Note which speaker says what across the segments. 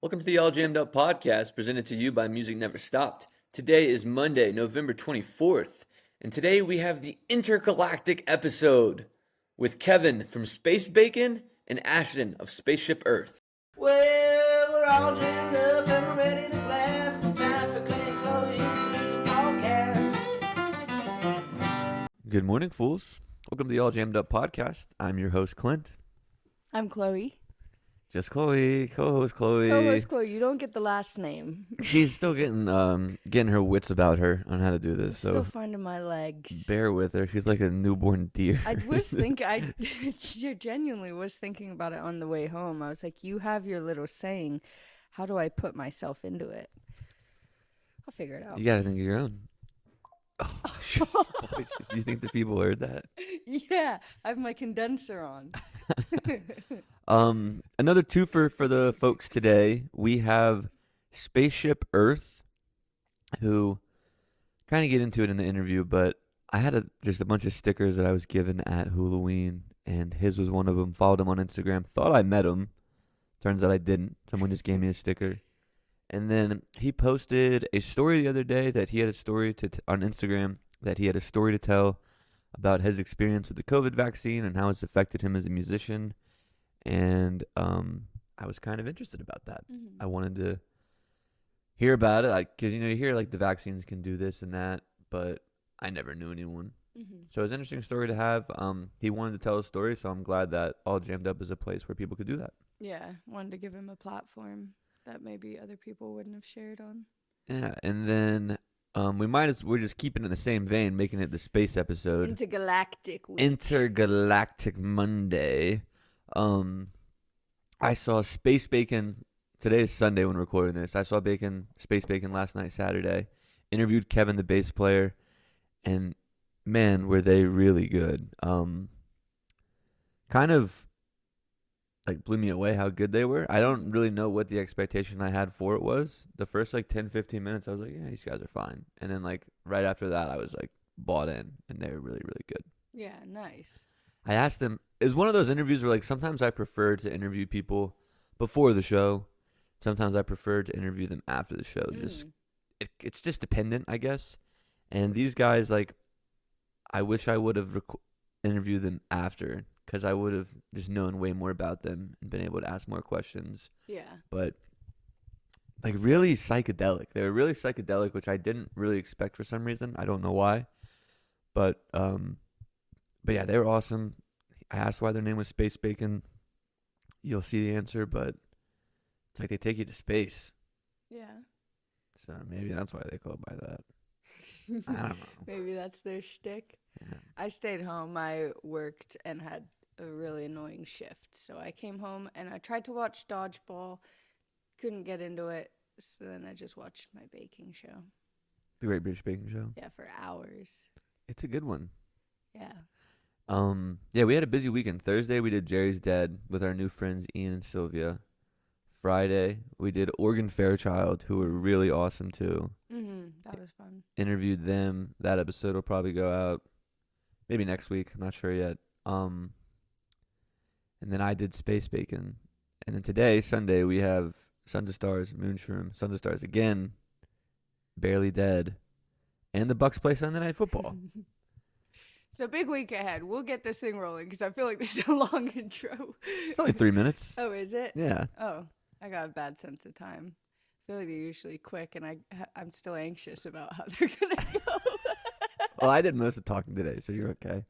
Speaker 1: Welcome to the All Jammed Up podcast presented to you by Music Never Stopped. Today is Monday, November 24th, and today we have the intergalactic episode with Kevin from Space Bacon and Ashton of Spaceship Earth.
Speaker 2: Well, we're all jammed up and we're ready to blast. It's time for Clint and Chloe's music podcast.
Speaker 1: Good morning, fools. Welcome to the All Jammed Up podcast. I'm your host, Clint.
Speaker 3: I'm Chloe.
Speaker 1: Just Chloe, co-host Chloe.
Speaker 3: Co-host Chloe, you don't get the last name.
Speaker 1: She's still getting her wits about her on how to do this.
Speaker 3: Still finding my legs.
Speaker 1: Bear with her. She's like a newborn deer.
Speaker 3: I genuinely was thinking about it on the way home. I was like, you have your little saying. How do I put myself into it? I'll figure it out.
Speaker 1: You gotta think of your own. Oh, voices. Do you think the people heard that?
Speaker 3: Yeah, I have my condenser on.
Speaker 1: Another twofer for the folks today. We have Spaceship Earth, who kind of get into it in the interview, but I had just a bunch of stickers that I was given at Halloween, and his was one of them. Followed him on Instagram. Thought I met him. Turns out I didn't. Someone just gave me a sticker. And then he posted a story the other day that he had a story on Instagram that he had a story to tell about his experience with the COVID vaccine and how it's affected him as a musician. And I was kind of interested about that.
Speaker 3: Mm-hmm.
Speaker 1: I wanted to hear about it because, you hear like the vaccines can do this and that, but I never knew anyone.
Speaker 3: Mm-hmm.
Speaker 1: So it was an interesting story to have. He wanted to tell a story, so I'm glad that All Jammed Up is a place where people could do that.
Speaker 3: Yeah, wanted to give him a platform that maybe other people wouldn't have shared on.
Speaker 1: Yeah, and then we're just keeping it in the same vein, making it the space episode.
Speaker 3: Intergalactic week.
Speaker 1: Intergalactic Monday. I saw Space Bacon. Today is Sunday when we're recording this. I saw Space Bacon last night, Saturday. Interviewed Kevin, the bass player, and man, were they really good. Kind of like blew me away how good they were. I don't really know what the expectation I had for it was. The first like 10-15 minutes I was like, yeah, these guys are fine. And then like right after that I was like bought in, and they were really, really good.
Speaker 3: Yeah, nice.
Speaker 1: I asked them, it's one of those interviews where like sometimes I prefer to interview people before the show. Sometimes I prefer to interview them after the show. It's just dependent, I guess. And these guys, like, I wish I would have interviewed them after, because I would have just known way more about them and been able to ask more questions.
Speaker 3: Yeah.
Speaker 1: But like really psychedelic. They were really psychedelic, which I didn't really expect for some reason. I don't know why. But yeah, they were awesome. I asked why their name was Space Bacon. You'll see the answer, but it's like they take you to space.
Speaker 3: Yeah.
Speaker 1: So maybe that's why they go by that. I don't know.
Speaker 3: Maybe that's their shtick.
Speaker 1: Yeah.
Speaker 3: I stayed home. I worked and had a really annoying shift. So I came home and I tried to watch Dodgeball. Couldn't get into it. So then I just watched my baking show.
Speaker 1: The Great British Baking Show.
Speaker 3: Yeah, for hours.
Speaker 1: It's a good one.
Speaker 3: Yeah.
Speaker 1: Yeah, we had a busy weekend. Thursday we did Jerry's Dead with our new friends Ian and Sylvia. Friday we did Oregon Fairchild, who were really awesome too.
Speaker 3: That was fun.
Speaker 1: Interviewed them. That episode will probably go out maybe next week. I'm not sure yet. And then I did Space Bacon. And then today, Sunday, we have Sons of Stars, Moonshroom, Sons of Stars again, Barely Dead, and the Bucks play Sunday Night Football.
Speaker 3: So big week ahead. We'll get this thing rolling because I feel like this is a long intro.
Speaker 1: It's only 3 minutes.
Speaker 3: Oh, is it?
Speaker 1: Yeah.
Speaker 3: Oh, I got a bad sense of time. I feel like they're usually quick, and I'm still anxious about how they're gonna go.
Speaker 1: Well, I did most of the talking today, so you're okay.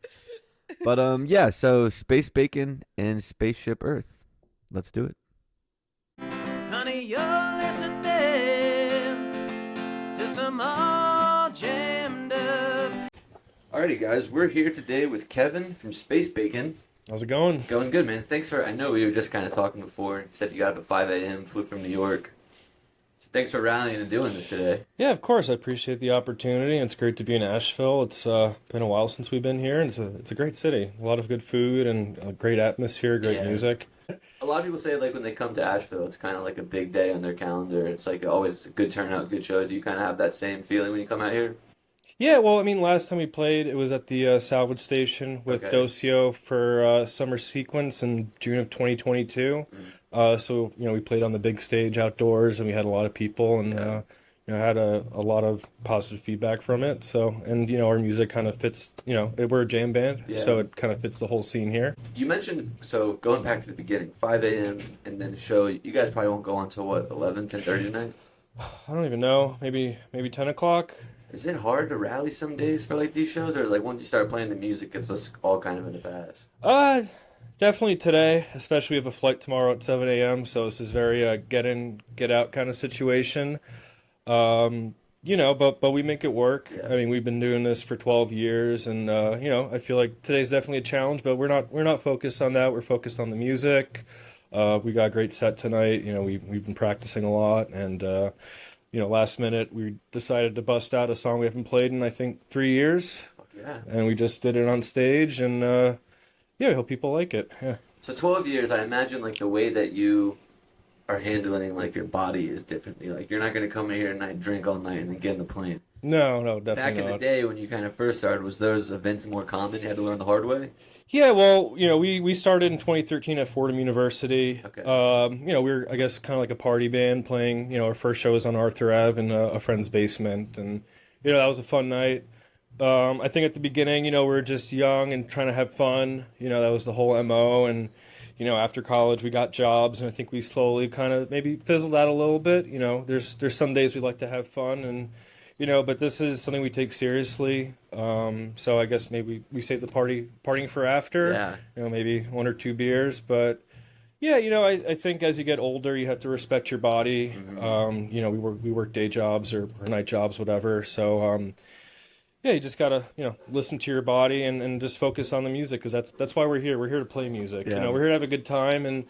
Speaker 1: But yeah. So Space Bacon and Spaceship Earth. Let's do it.
Speaker 2: Honey, you're listening to some all jammed up.
Speaker 1: Alrighty, guys, we're here today with Kevin from Space Bacon.
Speaker 4: How's it going?
Speaker 1: Going good, man. I know we were just kind of talking before. You said you got up at 5 a.m., flew from New York. So thanks for rallying and doing this today.
Speaker 4: Yeah, of course. I appreciate the opportunity. It's great to be in Asheville. It's been a while since we've been here, and it's a great city. A lot of good food and a great atmosphere, great music.
Speaker 1: A lot of people say, like, when they come to Asheville, it's kind of like a big day on their calendar. It's like always a good turnout, good show. Do you kind of have that same feeling when you come out here?
Speaker 4: Yeah, well, I mean, last time we played, it was at the salvage station with
Speaker 1: Okay.
Speaker 4: Docio for Summer Sequence in June of 2022.
Speaker 1: Mm.
Speaker 4: So, we played on the big stage outdoors and we had a lot of people and,
Speaker 1: Yeah.
Speaker 4: had a lot of positive feedback from it. So, and, our music kind of fits, we're a jam band, so
Speaker 1: Yeah.
Speaker 4: it kind of fits the whole scene here.
Speaker 1: You mentioned, so going back to the beginning, 5 a.m. and then show. You guys probably won't go on till what, 11, 10:30 tonight?
Speaker 4: I don't even know, maybe 10 o'clock.
Speaker 1: Is it hard to rally some days for like these shows, or like once you start playing the music, it's just all kind of in the past?
Speaker 4: Uh, Definitely today, especially we have a flight tomorrow at 7 a.m. So this is very get in, get out kind of situation. But we make it work.
Speaker 1: Yeah.
Speaker 4: I mean, we've been doing this for 12 years, and I feel like today's definitely a challenge, but we're not focused on that. We're focused on the music. We got a great set tonight. We've been practicing a lot, and last minute we decided to bust out a song we haven't played in I think 3 years,
Speaker 1: Fuck yeah.
Speaker 4: and we just did it on stage, and yeah, I hope people like it. Yeah.
Speaker 1: So 12 years, I imagine like the way that you are handling like your body is differently. Like you're not gonna come in here tonight, drink all night, and then get in the plane.
Speaker 4: No,
Speaker 1: Back
Speaker 4: definitely
Speaker 1: in the
Speaker 4: not.
Speaker 1: day when you kind of first started, was those events more common? You had to learn the hard way.
Speaker 4: Yeah, well, we started in 2013 at Fordham University.
Speaker 1: Okay.
Speaker 4: We were, I guess, kind of like a party band playing. Our first show was on Arthur Ave in a friend's basement, and that was a fun night. I think at the beginning, we were just young and trying to have fun. That was the whole MO, and after college we got jobs, and I think we slowly kind of maybe fizzled out a little bit. There's some days we like to have fun, and but this is something we take seriously. So I guess maybe we save the partying for after.
Speaker 1: Yeah.
Speaker 4: Maybe 1 or 2 beers, but yeah, I think as you get older, you have to respect your body.
Speaker 1: Mm-hmm.
Speaker 4: We work day jobs or night jobs, whatever. So yeah, you just gotta listen to your body and just focus on the music, because that's why we're here. We're here to play music.
Speaker 1: Yeah.
Speaker 4: We're here to have a good time, and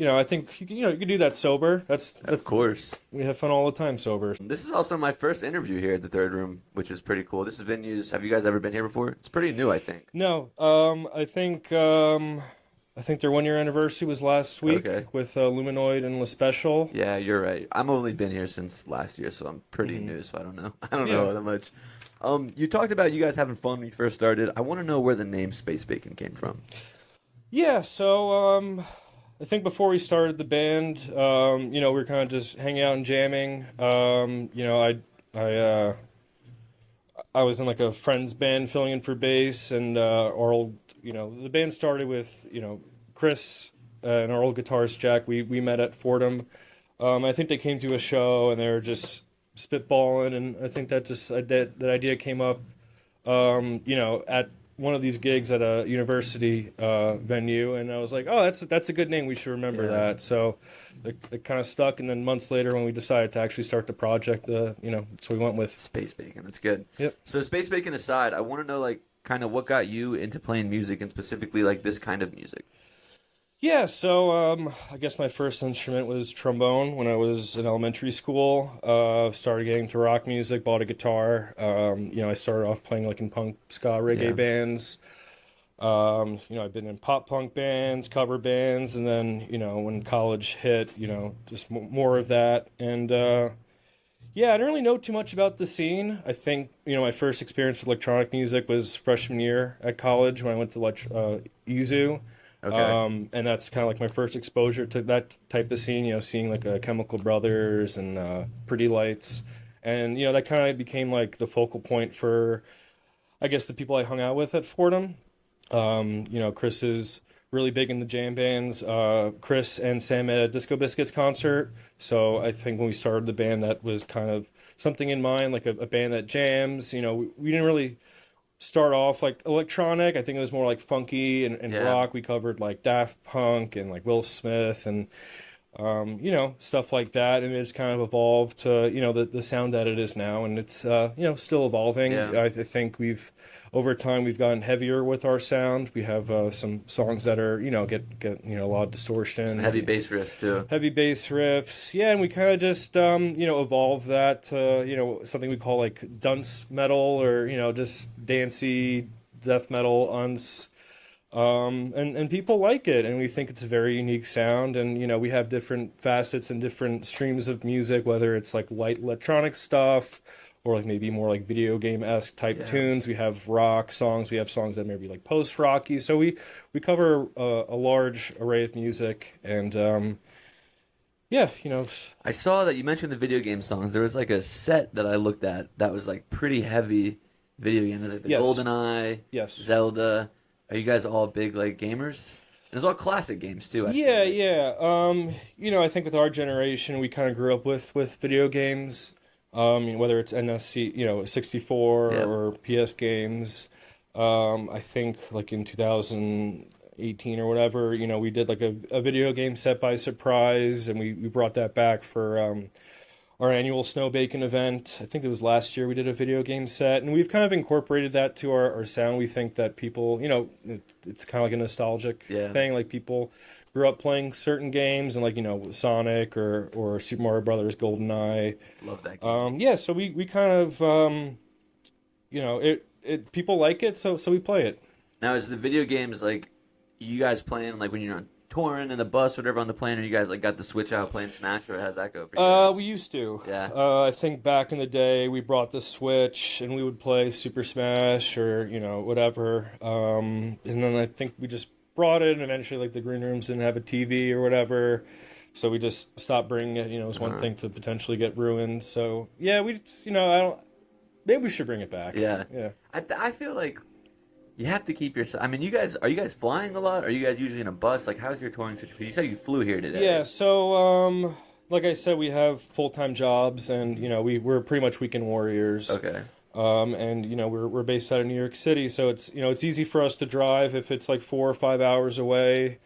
Speaker 4: I think you can do that sober. That's
Speaker 1: Of course.
Speaker 4: we have fun all the time sober.
Speaker 1: This is also my first interview here at the Third Room, which is pretty cool. This is venues. Have you guys ever been here before? It's pretty new, I think.
Speaker 4: No, I think their 1 year anniversary was last week
Speaker 1: Okay.
Speaker 4: with Luminoid and La Special.
Speaker 1: Yeah, you're right. I'm only been here since last year, so I'm pretty new. So I don't know. I don't
Speaker 4: Yeah.
Speaker 1: know that much. You talked about you guys having fun when you first started. I want to know where the name Space Bacon came from.
Speaker 4: Yeah, so I think before we started the band, we were kind of just hanging out and jamming. I was in like a friend's band filling in for bass, and our old, the band started with Chris and our old guitarist Jack. We met at Fordham. I think they came to a show and they were just spitballing, and I think that idea came up, at one of these gigs at a university venue, and I was like, oh, that's a good name. We should remember
Speaker 1: Yeah.
Speaker 4: that. So it kind of stuck, and then months later, when we decided to actually start the project, so we went with.
Speaker 1: Space Bacon. That's good.
Speaker 4: Yep.
Speaker 1: So Space Bacon aside, I want to know like kind of what got you into playing music and specifically like this kind of music.
Speaker 4: Yeah, so I guess my first instrument was trombone when I was in elementary school. Started getting to rock music, bought a guitar. I started off playing like in punk, ska, reggae
Speaker 1: Yeah.
Speaker 4: bands. I've been in pop punk bands, cover bands, and then when college hit, just more of that. And yeah, I didn't really know too much about the scene. I think my first experience with electronic music was freshman year at college when I went to EZU.
Speaker 1: Okay.
Speaker 4: And that's kind of like my first exposure to that type of scene, seeing like Chemical Brothers and Pretty Lights. And, that kind of became like the focal point for, I guess, the people I hung out with at Fordham. Chris is really big in the jam bands. Chris and Sam at a Disco Biscuits concert. So I think when we started the band, that was kind of something in mind, like a band that jams. We didn't really start off like electronic. I think it was more like funky and
Speaker 1: Yeah.
Speaker 4: rock. We covered like Daft Punk and like Will Smith and stuff like that, and it's kind of evolved to the sound that it is now, and it's still evolving.
Speaker 1: Yeah.
Speaker 4: I think over time we've gotten heavier with our sound. We have some songs that are get a lot of distortion,
Speaker 1: Some heavy bass riffs too.
Speaker 4: heavy bass riffs, yeah, and we kind of just evolve that to something we call like dunce metal, or just dancey death metal unts. And people like it, and we think it's a very unique sound, and we have different facets and different streams of music, whether it's like light electronic stuff or like maybe more like video game-esque type tunes. We have rock songs. We have songs that maybe like post-rocky. So we cover a large array of music, and yeah,
Speaker 1: I saw that you mentioned the video game songs. There was like a set that I looked at that was like pretty heavy video games, like the
Speaker 4: Yes.
Speaker 1: GoldenEye,
Speaker 4: Yes.
Speaker 1: Zelda. Are you guys all big like gamers? And it's all classic games too. I feel
Speaker 4: Yeah,
Speaker 1: like.
Speaker 4: yeah. I think with our generation, we kind of grew up with video games. Whether it's NSC, 64
Speaker 1: Yeah.
Speaker 4: or PS games. I think like in 2018 or whatever, we did like a video game set by surprise, and we brought that back for our annual Snow Bacon event. I think it was last year we did a video game set, and we've kind of incorporated that to our sound. We think that people, it's kind of like a nostalgic thing. Like people grew up playing certain games, and like, Sonic or Super Mario Brothers, GoldenEye.
Speaker 1: Love that game.
Speaker 4: Yeah, so we kind of, people like it, so we play it.
Speaker 1: Now, is the video games like you guys playing like when you're on touring in the bus, whatever, on the plane, or you guys like got the Switch out playing Smash, or how's that go for you guys?
Speaker 4: We used to.
Speaker 1: Yeah.
Speaker 4: I think back in the day we brought the Switch and we would play Super Smash or, whatever. And then I think we just brought it, and eventually like the green rooms didn't have a TV or whatever. So we just stopped bringing it. It was one thing to potentially get ruined. So yeah, we just, maybe we should bring it back.
Speaker 1: Yeah.
Speaker 4: Yeah.
Speaker 1: I feel like you have to keep your. I mean, are you guys flying a lot? Are you guys usually in a bus? Like, how's your touring situation? You said you flew here today.
Speaker 4: Yeah, so like I said, we have full-time jobs, and we're pretty much weekend warriors.
Speaker 1: Okay.
Speaker 4: And we're based out of New York City, so it's it's easy for us to drive if it's like 4 or 5 hours away.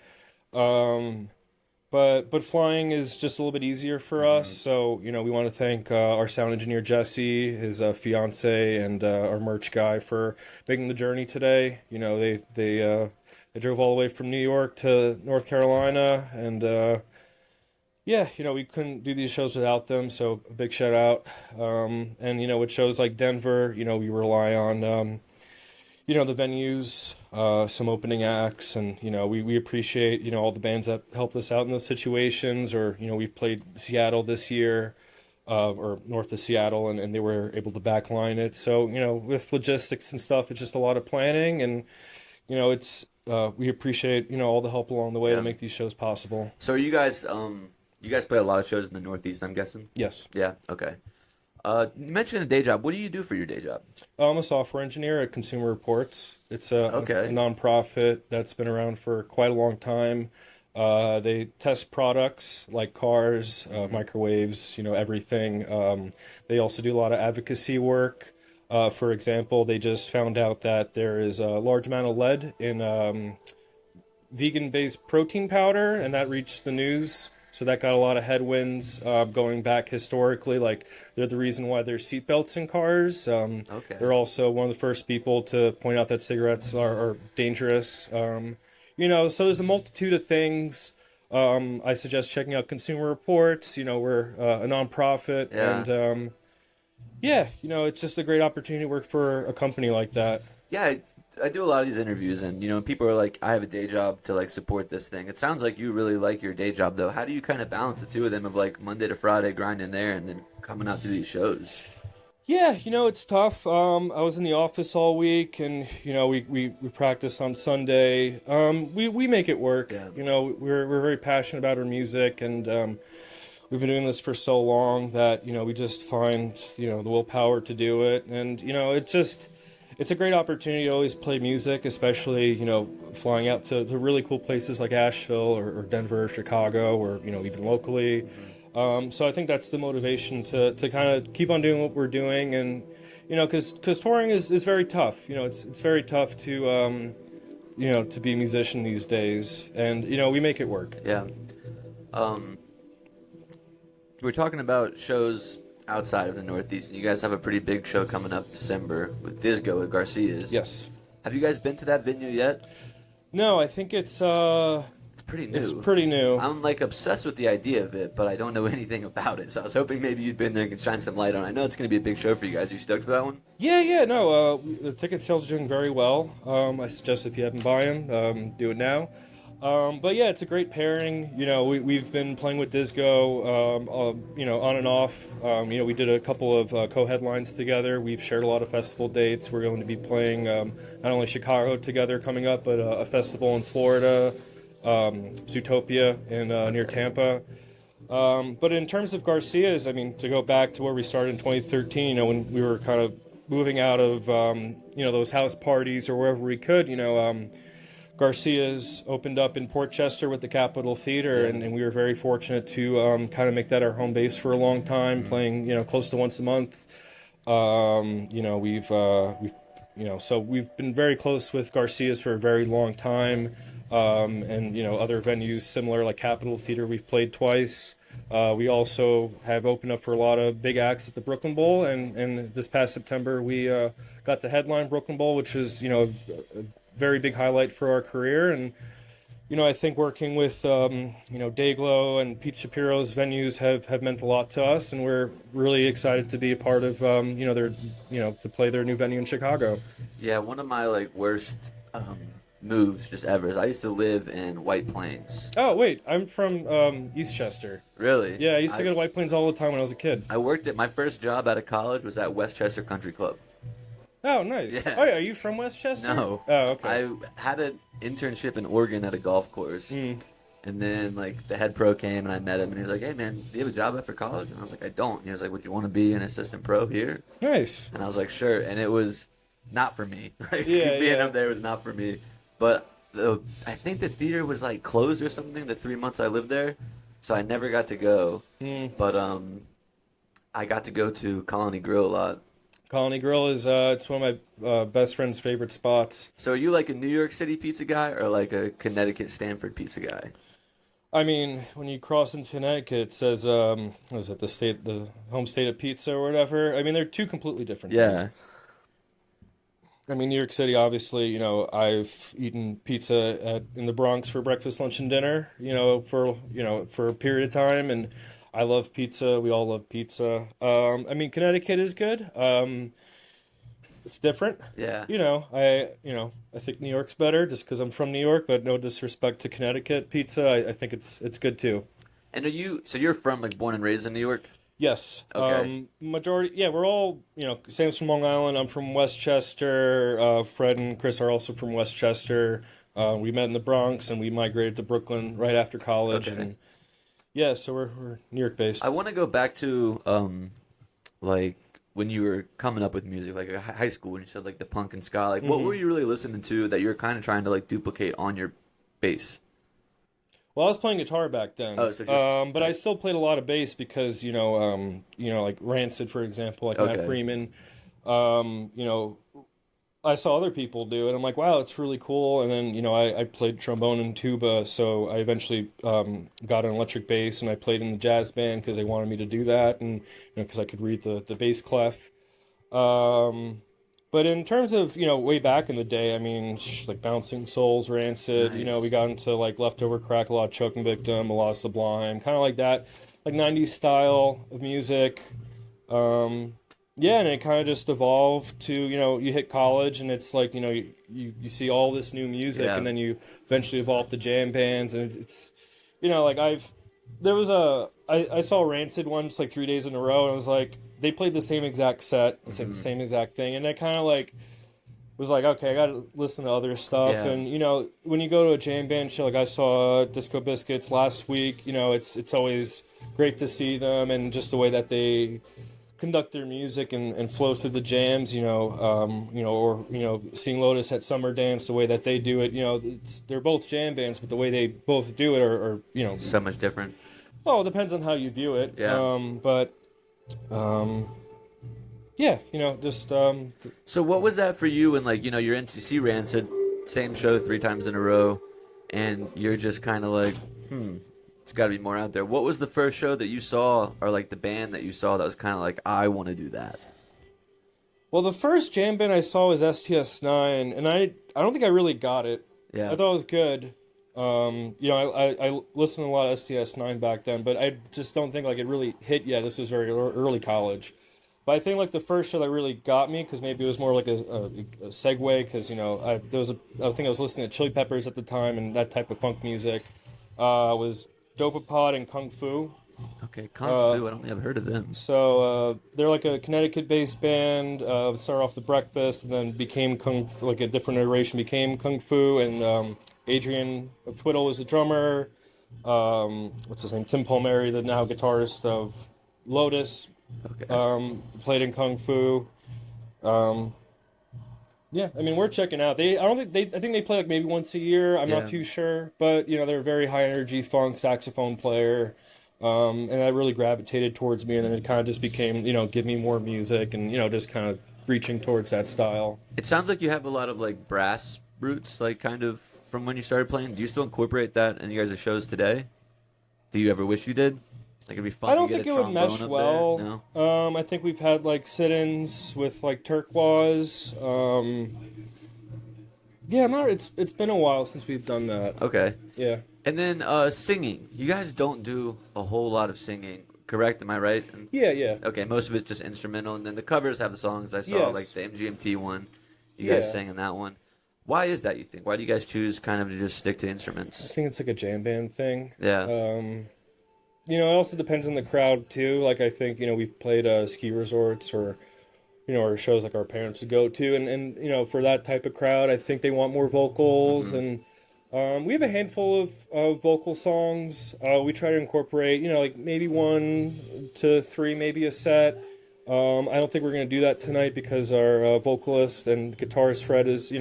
Speaker 4: But flying is just a little bit easier for us. So we want to thank our sound engineer Jesse, his fiance, and our merch guy for making the journey today. They drove all the way from New York to North Carolina, and we couldn't do these shows without them. So a big shout out. And with shows like Denver, we rely on the venues, some opening acts, and we appreciate all the bands that helped us out in those situations. Or we've played Seattle this year, or north of Seattle, and they were able to backline it. So with logistics and stuff, it's just a lot of planning, and it's we appreciate all the help along the way to make these shows possible.
Speaker 1: So are you guys play a lot of shows in the Northeast, I'm guessing?
Speaker 4: Yes.
Speaker 1: Yeah. Okay. You mentioned a day job. What do you do for your day job?
Speaker 4: I'm a software engineer at Consumer Reports. It's a nonprofit that's been around for quite a long time. They test products like cars, microwaves, everything. They also do a lot of advocacy work. For example, they just found out that there is a large amount of lead in vegan-based protein powder, and that reached the news. So that got a lot of headwinds going back historically. Like, they're the reason why there's seatbelts in cars. They're also one of the first people to point out that cigarettes are dangerous. So there's a multitude of things. I suggest checking out Consumer Reports. We're a nonprofit.
Speaker 1: Yeah.
Speaker 4: And, it's just a great opportunity to work for a company like that.
Speaker 1: Yeah, I do a lot of these interviews, and people are like, I have a day job to like support this thing. It sounds like you really like your day job, though. How do you kind of balance the two of them, of like Monday to Friday grinding there and then coming out to these shows?
Speaker 4: Yeah, it's tough. I was in the office all week, and we practice on Sunday. We make it work.
Speaker 1: Yeah.
Speaker 4: We're very passionate about our music, and we've been doing this for so long that we just find the willpower to do it, and it's a great opportunity to always play music, especially, flying out to really cool places like Asheville or Denver, or Chicago, or, even locally. So I think that's the motivation to kind of keep on doing what we're doing. And, because touring is very tough. It's very tough to, to be a musician these days. And, we make it work.
Speaker 1: Yeah. We're talking about shows outside of the Northeast, and you guys have a pretty big show coming up December with Disco at Garcia's.
Speaker 4: Yes.
Speaker 1: Have you guys been to that venue yet?
Speaker 4: No, I think it's
Speaker 1: pretty new.
Speaker 4: It's pretty new.
Speaker 1: I'm like obsessed with the idea of it, but I don't know anything about it. So I was hoping maybe you'd been there and could shine some light on it. I know it's going to be a big show for you guys. Are you stoked for that one?
Speaker 4: Yeah, no. The ticket sales are doing very well. I suggest if you haven't bought them, do it now. But yeah, it's a great pairing. You know, we've been playing with Disco, you know, on and off. You know, we did a couple of co-headlines together. We've shared a lot of festival dates. We're going to be playing not only Chicago together coming up, but a festival in Florida, Zootopia in near Tampa. But in terms of Garcia's, I mean, to go back to where we started in 2013, you know, when we were kind of moving out of, you know, those house parties or wherever we could, you know, Garcia's opened up in Port Chester with the Capitol Theater, and we were very fortunate to kind of make that our home base for a long time, playing, you know, close to once a month. You know, you know, so we've been very close with Garcia's for a very long time, and you know, other venues similar like Capitol Theater we've played twice. We also have opened up for a lot of big acts at the Brooklyn Bowl, and this past September we got to headline Brooklyn Bowl, which is, you know, a very big highlight for our career. And you know, I think working with you know, Dayglow and Pete Shapiro's venues have meant a lot to us, and we're really excited to be a part of you know, their, you know, to play their new venue in Chicago.
Speaker 1: Yeah, one of my like worst moves just ever is I used to live in White Plains.
Speaker 4: Oh wait, I'm from Eastchester.
Speaker 1: Really?
Speaker 4: Yeah, I used to go to White Plains all the time when I was a kid.
Speaker 1: I worked at my first job out of college was at Westchester Country Club.
Speaker 4: Oh, nice.
Speaker 1: Yeah.
Speaker 4: Oh yeah, are you from Westchester?
Speaker 1: No.
Speaker 4: Oh, okay.
Speaker 1: I had an internship in Oregon at a golf course.
Speaker 4: Mm.
Speaker 1: And then, like, the head pro came and I met him and he was like, hey, man, do you have a job after college? And I was like, I don't. And he was like, would you want to be an assistant pro here?
Speaker 4: Nice.
Speaker 1: And I was like, sure. And it was not for me. Like,
Speaker 4: Yeah,
Speaker 1: being
Speaker 4: yeah.
Speaker 1: up there was not for me. But I think the theater was, like, closed or something the 3 months I lived there. So I never got to go.
Speaker 4: Mm.
Speaker 1: But I got to go to Colony Grill a lot.
Speaker 4: Colony Grill is it's one of my best friend's favorite spots.
Speaker 1: So are you like a New York City pizza guy or like a Connecticut Stanford pizza guy?
Speaker 4: I mean, when you cross into Connecticut, it says what is it, the home state of pizza or whatever. I mean, they're two completely different things.
Speaker 1: Yeah.
Speaker 4: I mean, New York City, obviously, you know, I've eaten pizza in the Bronx for breakfast, lunch, and dinner, you know, for a period of time, and I love pizza. We all love pizza. I mean, Connecticut is good. It's different.
Speaker 1: Yeah.
Speaker 4: You know, I think New York's better just because I'm from New York, but no disrespect to Connecticut pizza. I think it's good too.
Speaker 1: And so you're from like born and raised in New York?
Speaker 4: Yes.
Speaker 1: Okay.
Speaker 4: Majority, yeah, we're all, you know, Sam's from Long Island. I'm from Westchester. Fred and Chris are also from Westchester. We met in the Bronx and we migrated to Brooklyn right after college.
Speaker 1: Okay.
Speaker 4: And yeah, so we're New York based.
Speaker 1: I want to go back to like when you were coming up with music, like high school, when you said like the punk and ska. Like, what were you really listening to that you were kind of trying to like duplicate on your bass?
Speaker 4: Well, I was playing guitar back then.
Speaker 1: Oh, so just
Speaker 4: but I still played a lot of bass because, you know, like Rancid, for example, like
Speaker 1: Okay.
Speaker 4: Matt Freeman. You know, I saw other people do it. I'm like, wow, it's really cool. And then, you know, I played trombone and tuba, so I eventually got an electric bass, and I played in the jazz band because they wanted me to do that, and, you know, because I could read the bass clef. But in terms of, you know, way back in the day, I mean, like Bouncing Souls, Rancid, you know, we got into like Leftover Crack, a lot of Choking Victim, a lot of Sublime, kind of like that, like 90s style of music. Yeah, and it kind of just evolved to, you know, you hit college and it's like, you know, you see all this new music,
Speaker 1: Yeah.
Speaker 4: and then you eventually evolve to jam bands, and it's, you know, like I saw Rancid once like 3 days in a row, and I was like, they played the same exact set, the same exact thing, and I kind of like was like, okay, I gotta listen to other stuff.
Speaker 1: Yeah.
Speaker 4: And you know, when you go to a jam band show, like I saw Disco Biscuits last week, you know, it's always great to see them, and just the way that they conduct their music and flow through the jams, you know, or, you know, seeing Lotus at Summer Dance, the way that they do it, you know, they're both jam bands, but the way they both do it are you know,
Speaker 1: So much different.
Speaker 4: well, it depends on how you view it.
Speaker 1: Yeah.
Speaker 4: Yeah, you know, just
Speaker 1: So what was that for you? And like, you know, you're into see Rancid, same show 3 times in a row, and you're just kind of like, it's got to be more out there. What was the first show that you saw, or like the band that you saw that was kind of like, I want to do that?
Speaker 4: well, the first jam band I saw was STS9, and I don't think I really got it.
Speaker 1: Yeah.
Speaker 4: I thought it was good. You know, I listened to a lot of STS9 back then, but I just don't think like it really hit yet. This was very early college. But I think like the first show that really got me, because maybe it was more like a segue, because I think I was listening to Chili Peppers at the time and that type of funk music, was Dopapod and Kung Fu.
Speaker 1: Okay, Kung Fu. I don't think I've heard of them.
Speaker 4: So they're like a Connecticut-based band. Started off the Breakfast, and then became like a different iteration became Kung Fu. And Adrian of Twiddle was the drummer. What's his name? Tim Palmieri, the now guitarist of Lotus,
Speaker 1: Okay.
Speaker 4: played in Kung Fu. Yeah, I mean we're checking out. I think they play like maybe once a year. I'm
Speaker 1: Yeah.
Speaker 4: not too sure, but they're a very high energy funk saxophone player. And that really gravitated towards me, and then it kind of just became, give me more music, and just kind of reaching towards that style.
Speaker 1: It sounds like you have a lot of like brass roots, like kind of from when you started playing. Do you still incorporate that in you guys' shows today? Do you ever wish you did? Like it'd be fun.
Speaker 4: I don't
Speaker 1: to get
Speaker 4: think
Speaker 1: a
Speaker 4: it would mesh
Speaker 1: trombone up
Speaker 4: well.
Speaker 1: there. No.
Speaker 4: I think we've had like sit-ins with like Turquoise. Yeah, no, it's been a while since we've done that.
Speaker 1: Okay.
Speaker 4: Yeah.
Speaker 1: And then singing. You guys don't do a whole lot of singing, correct? Am I right?
Speaker 4: Yeah, yeah.
Speaker 1: Okay, most of it's just instrumental, and then the covers have the songs I saw,
Speaker 4: Yes.
Speaker 1: like the MGMT one. You guys
Speaker 4: Yeah.
Speaker 1: sang in that one. Why is that, you think? Why do you guys choose kind of to just stick to
Speaker 4: I
Speaker 1: instruments?
Speaker 4: think it's like a jam band thing.
Speaker 1: Yeah.
Speaker 4: It also depends on the crowd too. Like I think, we've played ski resorts or shows like our parents would go to, and for that type of crowd, I think they want more vocals, and we have a handful of vocal songs. We try to incorporate, like maybe 1 to 3, maybe a set. I don't think we're gonna do that tonight because our vocalist and guitarist Fred is,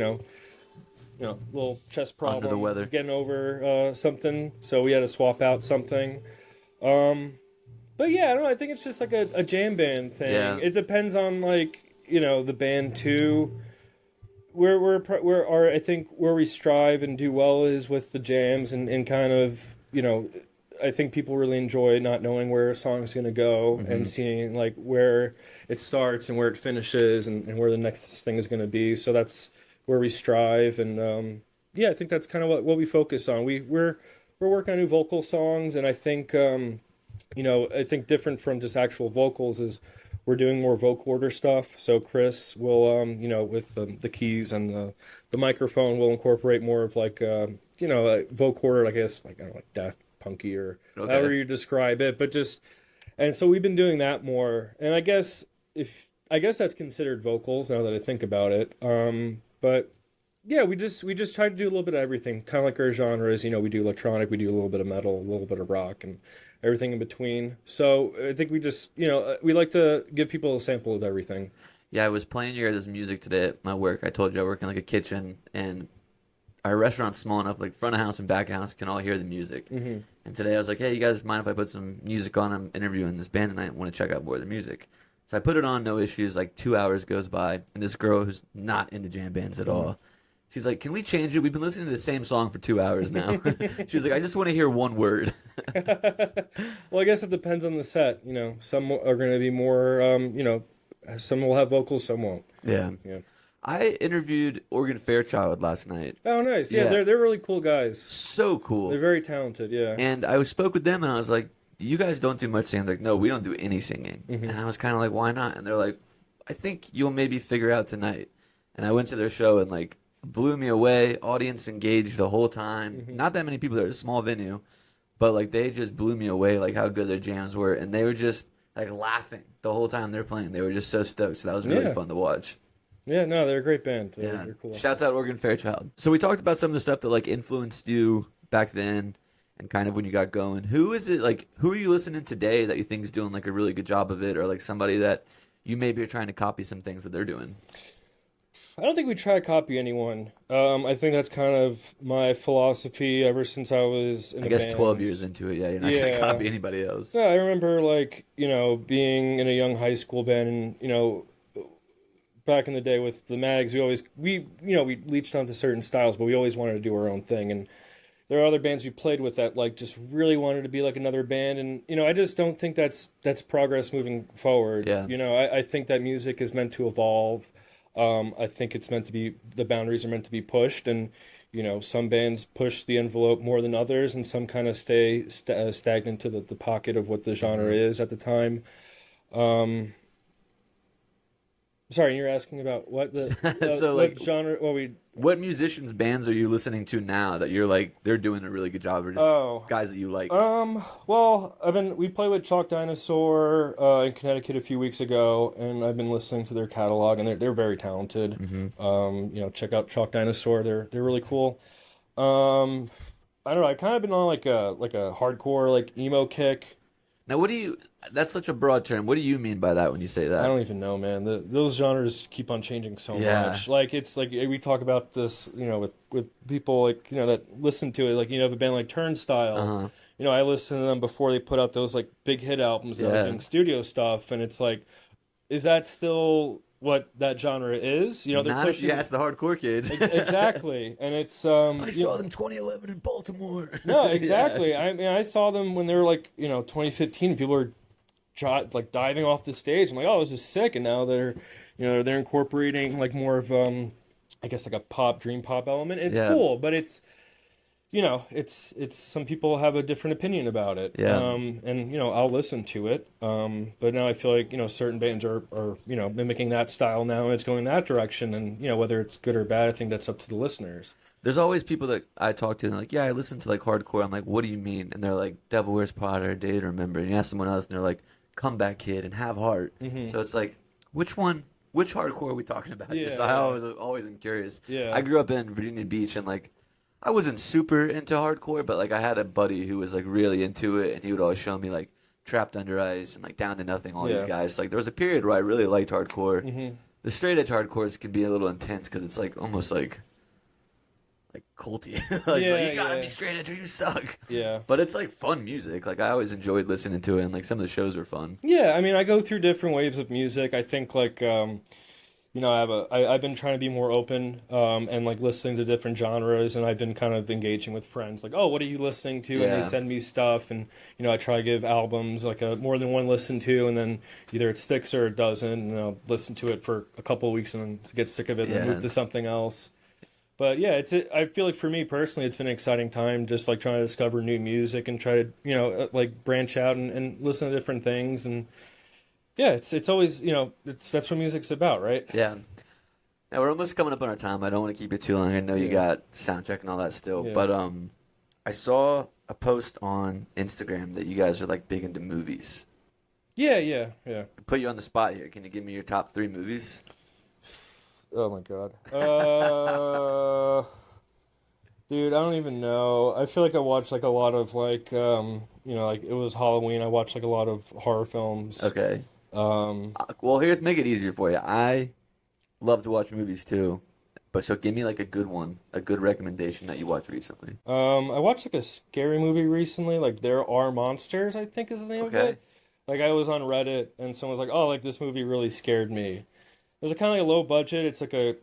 Speaker 4: little chest problem.
Speaker 1: Under the weather.
Speaker 4: He's getting over something, so we had to swap out something. But yeah, I don't know. I think it's just like a jam band thing.
Speaker 1: Yeah.
Speaker 4: It depends on like the band too. I think where we strive and do well is with the jams and kind of I think people really enjoy not knowing where a song's gonna go and seeing like where it starts and where it finishes and where the next thing is gonna be. So that's where we strive, and yeah, I think that's kind of what we focus on. We're working on new vocal songs, and I think I think different from just actual vocals is we're doing more vocal order stuff. So Chris will with the keys and the microphone will incorporate more of like a vocal order, I guess, like I don't know, like Daft Punky or however you describe it, but just, and so we've been doing that more, and I guess that's considered vocals now that I think about it. But yeah, we just try to do a little bit of everything, kind of like our genres. We do electronic, we do a little bit of metal, a little bit of rock, and everything in between. So I think we just, we like to give people a sample of everything.
Speaker 1: Yeah, I was playing your guys' music today at my work. I told you I work in like a kitchen, and our restaurant's small enough, like front of house and back of house can all hear the music.
Speaker 4: Mm-hmm.
Speaker 1: And today I was like, hey, you guys mind if I put some music on? I'm interviewing this band and I want to check out more of the music. So I put it on, no issues. Like 2 hours goes by, and this girl who's not into jam bands at all, she's like, can we change it? We've been listening to the same song for 2 hours now. She was like, I just want to hear one word.
Speaker 4: Well, I guess it depends on the set. Some are going to be more, some will have vocals, some won't.
Speaker 1: Yeah.
Speaker 4: Yeah.
Speaker 1: I interviewed Oregon Fairchild last night.
Speaker 4: Oh, nice. Yeah,
Speaker 1: Yeah.
Speaker 4: they're really cool guys.
Speaker 1: So cool.
Speaker 4: They're very talented, yeah.
Speaker 1: And I spoke with them, and I was like, you guys don't do much singing. Like, no, we don't do any singing.
Speaker 4: Mm-hmm.
Speaker 1: And I was kind of like, why not? And they're like, I think you'll maybe figure out tonight. And I went to their show, and like, blew me away. Audience engaged the whole time.
Speaker 4: Mm-hmm.
Speaker 1: Not that many people there. It's a small venue. But like, they just blew me away, like how good their jams were. And they were just like laughing the whole time they're playing. They were just so stoked. So that was really
Speaker 4: Yeah.
Speaker 1: fun to watch.
Speaker 4: Yeah, no, they're a great band. They're cool.
Speaker 1: Shouts out Oregon Fairchild. So we talked about some of the stuff that like influenced you back then and kind of when you got going. Who is it, like, who are you listening today that you think is doing like a really good job of it, or like somebody that you maybe are trying to copy some things that they're doing?
Speaker 4: I don't think we try to copy anyone. I think that's kind of my philosophy ever since I was in
Speaker 1: I
Speaker 4: a
Speaker 1: guess
Speaker 4: band.
Speaker 1: 12 years into it, yeah, you're not going to
Speaker 4: Yeah.
Speaker 1: copy anybody else.
Speaker 4: Yeah, I remember like, being in a young high school band and, back in the day with the Mags, we leached onto certain styles, but we always wanted to do our own thing. And there are other bands we played with that like just really wanted to be like another band. And, I just don't think that's progress moving forward.
Speaker 1: Yeah.
Speaker 4: I think that music is meant to evolve. I think it's meant to be, the boundaries are meant to be pushed, and some bands push the envelope more than others, and some kind of stay stagnant to the pocket of what the genre is at the time. Sorry, you're asking about what
Speaker 1: So
Speaker 4: what
Speaker 1: like,
Speaker 4: genre? Well,
Speaker 1: what musicians, bands are you listening to now that you're like they're doing a really good job, or just
Speaker 4: oh,
Speaker 1: guys that you like?
Speaker 4: well, we played with Chalk Dinosaur in Connecticut a few weeks ago, and I've been listening to their catalog, and they're very talented.
Speaker 1: Hmm.
Speaker 4: Check out Chalk Dinosaur. They're really cool. Um, I don't know. I've kind of been on like a hardcore like emo kick.
Speaker 1: Now, what do you? That's such a broad term. What do you mean by that when you say
Speaker 4: I
Speaker 1: that?
Speaker 4: don't even know, man. Those genres keep on changing so
Speaker 1: Yeah.
Speaker 4: much. Like it's like we talk about this, with people like that listen to it. Like a band like Turnstile.
Speaker 1: Uh-huh.
Speaker 4: I listened to them before they put out those like big hit albums that were
Speaker 1: Yeah.
Speaker 4: doing studio stuff, and it's like, is that still what that genre is? They're
Speaker 1: Not if you
Speaker 4: pushing
Speaker 1: ask the hardcore kids.
Speaker 4: exactly, and it's
Speaker 1: I saw them 2011 in Baltimore.
Speaker 4: no,
Speaker 1: Yeah.
Speaker 4: exactly. I mean, I saw them when they were like 2015. People were like diving off the stage. I'm like, oh, this is sick. And now they're incorporating like more of I guess like a dream pop element. It's
Speaker 1: Yeah.
Speaker 4: cool, but it's some people have a different opinion about it.
Speaker 1: Yeah.
Speaker 4: And I'll listen to it. But now I feel like certain bands are mimicking that style now, and it's going that direction. And whether it's good or bad, I think that's up to the listeners.
Speaker 1: There's always people that I talk to and they're like, yeah, I listen to like hardcore. I'm like, what do you mean? And they're like, Devil Wears Prada, Day to Remember. And you ask someone else and they're like, Comeback Kid and Have Heart.
Speaker 4: Mm-hmm.
Speaker 1: So it's like, which hardcore are we talking about?
Speaker 4: Yeah,
Speaker 1: So I
Speaker 4: yeah.
Speaker 1: always am curious.
Speaker 4: Yeah.
Speaker 1: I grew up in Virginia Beach and like, I wasn't super into hardcore, but like I had a buddy who was like really into it and he would always show me like Trapped Under Ice and like Down to Nothing, all these
Speaker 4: Yeah.
Speaker 1: guys. So, like there was a period where I really liked hardcore.
Speaker 4: Mm-hmm.
Speaker 1: The straight edge hardcores can be a little intense because it's like almost like culty. Like,
Speaker 4: Yeah,
Speaker 1: you gotta
Speaker 4: yeah.
Speaker 1: be straight edge or you suck.
Speaker 4: Yeah.
Speaker 1: But it's like fun music. Like I always enjoyed listening to it, and like some of the shows were fun.
Speaker 4: Yeah, I mean, I go through different waves of music. I think like I've been trying to be more open and like listening to different genres, and I've been kind of engaging with friends like, oh, what are you listening to? And
Speaker 1: Yeah.
Speaker 4: they send me stuff, and I try to give albums like a more than one listen to, and then either it sticks or it doesn't, and I'll listen to it for a couple of weeks and then get sick of it and then
Speaker 1: Yeah.
Speaker 4: move to something else. But yeah, I feel like for me personally, it's been an exciting time just like trying to discover new music and try to like branch out and listen to different things. And yeah, it's always that's what music's about, right?
Speaker 1: Yeah. Now we're almost coming up on our time. I don't want to keep it too long. I know you
Speaker 4: Yeah.
Speaker 1: got sound check and all that still,
Speaker 4: Yeah.
Speaker 1: but I saw a post on Instagram that you guys are like big into movies.
Speaker 4: Yeah.
Speaker 1: Put you on the spot here. Can you give me your top 3 movies?
Speaker 4: Oh my god. Dude, I don't even know. I feel like I watched like a lot of like like it was Halloween. I watched like a lot of horror films.
Speaker 1: Okay.
Speaker 4: Um,
Speaker 1: Well, here's make it easier for you. I love to watch movies too, but so give me like a good one, a good recommendation that you watched recently.
Speaker 4: I watched like a scary movie recently, like There Are Monsters, I think is the name of
Speaker 1: Okay.
Speaker 4: it. Like I was on Reddit and someone was like, "Oh, like this movie really scared me." It was kind of like a low budget. It's like a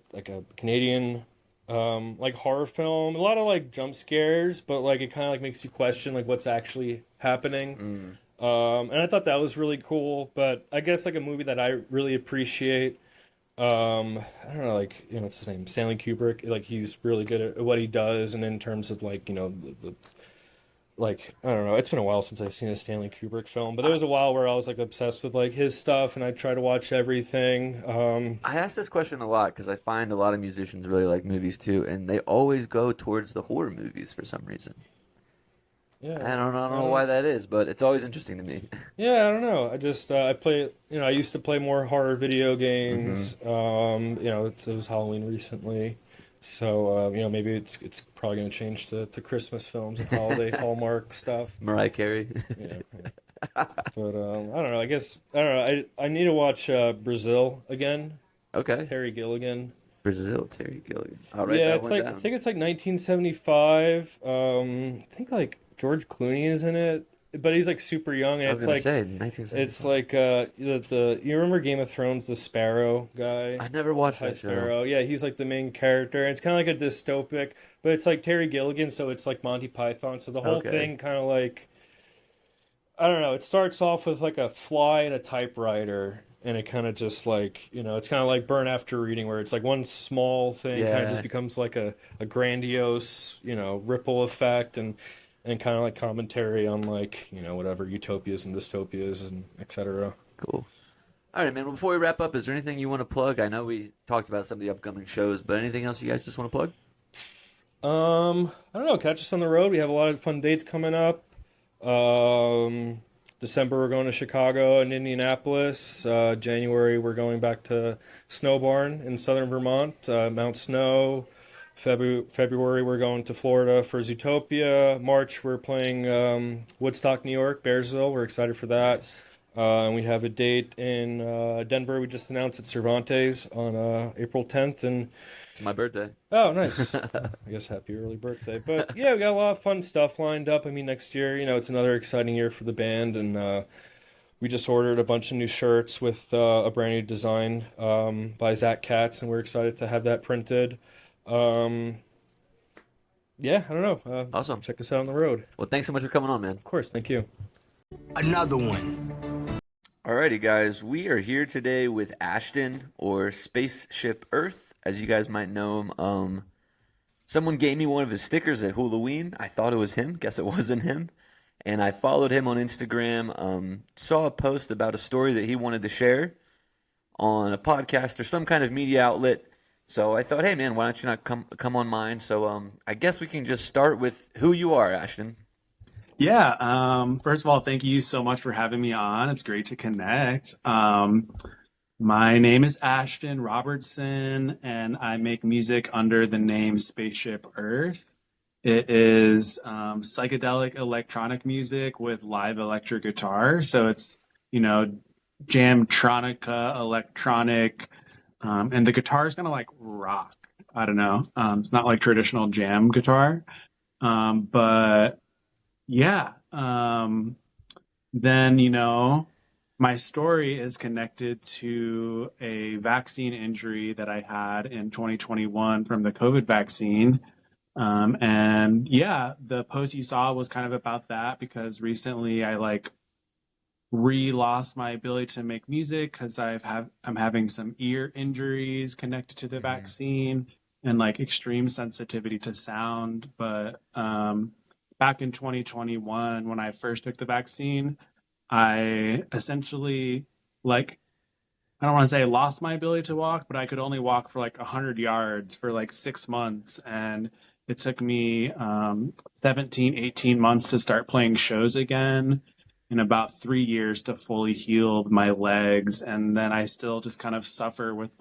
Speaker 4: Canadian like horror film. A lot of like jump scares, but like it kind of like makes you question like what's actually happening. And I thought that was really cool. But I guess like a movie that I really appreciate. I don't know, like what's his name? Stanley Kubrick. Like he's really good at what he does, and in terms of like the like I don't know. It's been a while since I've seen a Stanley Kubrick film, but there was a while where I was like obsessed with like his stuff, and I try to watch everything.
Speaker 1: I ask this question a lot because I find a lot of musicians really like movies too, and they always go towards the horror movies for some reason.
Speaker 4: Yeah,
Speaker 1: I don't know why that is, but it's always interesting to me.
Speaker 4: Yeah, I don't know. I just I play. I used to play more horror video games. It was Halloween recently, so maybe it's probably gonna change to Christmas films and holiday Hallmark stuff.
Speaker 1: Mariah Carey.
Speaker 4: Yeah. But I don't know. I guess I don't know. I need to watch Brazil again.
Speaker 1: Okay.
Speaker 4: It's Terry Gilligan.
Speaker 1: Brazil, Terry Gilligan. I'll write
Speaker 4: Yeah,
Speaker 1: that
Speaker 4: it's
Speaker 1: one
Speaker 4: like
Speaker 1: down.
Speaker 4: I think it's like 1975. I think like George Clooney is in it, but he's like super young, and
Speaker 1: I was
Speaker 4: it's
Speaker 1: gonna
Speaker 4: like
Speaker 1: say 1975.
Speaker 4: it's like the you remember Game of Thrones, the Sparrow guy?
Speaker 1: I never watched
Speaker 4: High
Speaker 1: that show.
Speaker 4: Sparrow. Yeah, he's like the main character. And it's kind of like a dystopic, but it's like Terry Gilligan, so it's like Monty Python. So the whole
Speaker 1: Okay.
Speaker 4: thing kind of like I don't know. It starts off with like a fly and a typewriter, and it kind of just like it's kind of like Burn After Reading, where it's like one small thing kind
Speaker 1: Yeah.
Speaker 4: of just becomes like a grandiose ripple effect and kind of like commentary on like whatever utopias and dystopias and etc.
Speaker 1: Cool. All right, man. Well, before we wrap up, is there anything you want to plug? I know we talked about some of the upcoming shows, but anything else you guys just want to plug?
Speaker 4: I don't know. Catch us on the road. We have a lot of fun dates coming up. Um, December we're going to Chicago and Indianapolis. January we're going back to Snowbarn in southern Vermont, Mount Snow. February we're going to Florida for Zootopia. March we're playing Woodstock, New York, Bearsville. We're excited for that.
Speaker 1: Nice.
Speaker 4: And we have a date in Denver. We just announced at Cervantes on April 10th. And
Speaker 1: It's my birthday.
Speaker 4: oh, nice. I guess happy early birthday. But yeah, we got a lot of fun stuff lined up. I mean, next year, it's another exciting year for the band, and we just ordered a bunch of new shirts with a brand new design by Zach Katz, and we're excited to have that printed. Yeah, I don't know.
Speaker 1: Awesome.
Speaker 4: Check us out on the road.
Speaker 1: Well, thanks so much for coming on, man.
Speaker 4: Of course, thank you.
Speaker 2: Another one.
Speaker 1: Alrighty, guys. We are here today with Ashton, or Spaceship Earth, as you guys might know him. Someone gave me one of his stickers at Halloween. I thought it was him. Guess it wasn't him. And I followed him on Instagram. Saw a post about a story that he wanted to share on a podcast or some kind of media outlet. So I thought, hey man, why don't you not come on mine? So I guess we can just start with who you are, Ashton.
Speaker 5: Yeah. First of all, thank you so much for having me on. It's great to connect. My name is Ashton Robertson, and I make music under the name Spaceship Earth. It is psychedelic electronic music with live electric guitar. So it's, jamtronica, electronic, and the guitar is kind of like rock. I don't know. It's not like traditional jam guitar. But yeah. Then, my story is connected to a vaccine injury that I had in 2021 from the COVID vaccine. And yeah, the post you saw was kind of about that because recently I lost my ability to make music because I'm having some ear injuries connected to the vaccine and extreme sensitivity to sound. But back in 2021, when I first took the vaccine, I essentially I don't want to say lost my ability to walk, but I could only walk for 100 yards for 6 months. And it took me 17, 18 months to start playing shows again, and about 3 years to fully heal my legs. And then I still just kind of suffer with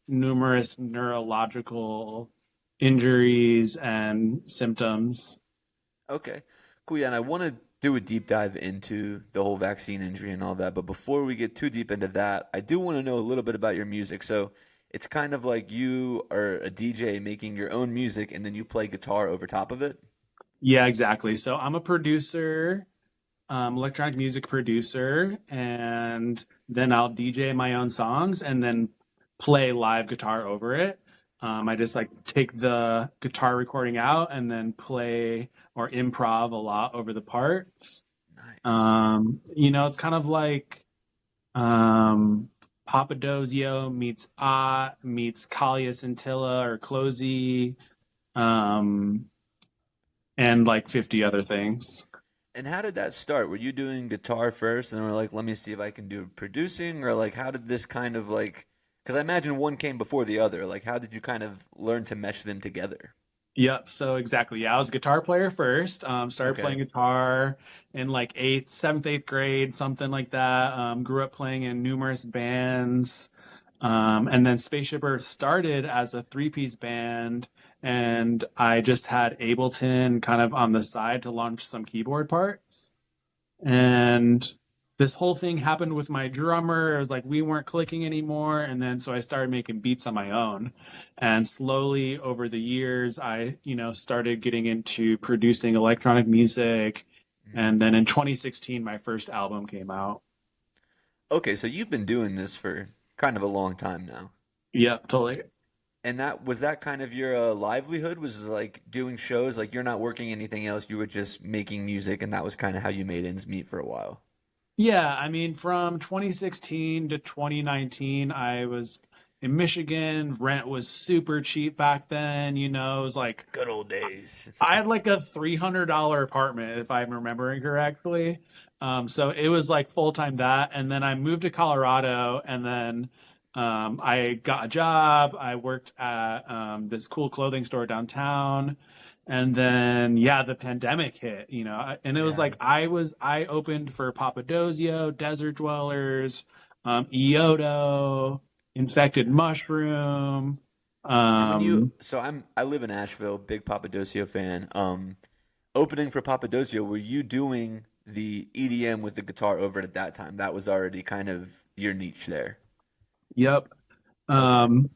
Speaker 5: numerous neurological injuries and symptoms.
Speaker 1: Okay, cool. Yeah, and I want to do a deep dive into the whole vaccine injury and all that. But before we get too deep into that, I do want to know a little bit about your music. So it's kind of like you are a DJ making your own music and then you play guitar over top of it.
Speaker 5: Yeah, exactly. So I'm a producer, electronic music producer, and then I'll DJ my own songs and then play live guitar over it. I just take the guitar recording out and then play or improv a lot over the parts.
Speaker 1: Nice.
Speaker 5: It's kind of like Papadozio meets meets Kalia Scintilla or Closey, and 50 other things.
Speaker 1: And how did that start? Were you doing guitar first and were like, let me see if I can do producing? Or how did this kind of because I imagine one came before the other. How did you kind of learn to mesh them together?
Speaker 5: Yep. So exactly. Yeah, I was a guitar player first. Started playing guitar in seventh, eighth grade, something like that. Grew up playing in numerous bands. And then Spaceship Earth started as a 3-piece band, and I just had Ableton kind of on the side to launch some keyboard parts. And this whole thing happened with my drummer. It was we weren't clicking anymore. And then so I started making beats on my own. And slowly over the years, I, started getting into producing electronic music. And then in 2016, my first album came out.
Speaker 1: Okay, so you've been doing this for kind of a long time now.
Speaker 5: Yep, totally.
Speaker 1: And that kind of your livelihood was doing shows, you're not working anything else, you were just making music, and that was kind of how you made ends meet for a while.
Speaker 5: Yeah, I mean, from 2016 to 2019, I was in Michigan. Rent was super cheap back then. It was
Speaker 1: Good old days.
Speaker 5: I had a $300 apartment, if I'm remembering correctly. So it was like full time that, and then I moved to Colorado, and then I got a job. I worked at this cool clothing store downtown, and then yeah, the pandemic hit. And it was
Speaker 1: Yeah.
Speaker 5: like I opened for Papadosio, Desert Dwellers, Iodo, Infected Mushroom.
Speaker 1: And when you,
Speaker 5: Um,
Speaker 1: so I live in Asheville, big Papadosio fan. Opening for Papadosio, were you doing the EDM with the guitar over it at that time? That was already kind of your niche there.
Speaker 5: yep.
Speaker 1: Okay.
Speaker 5: Um,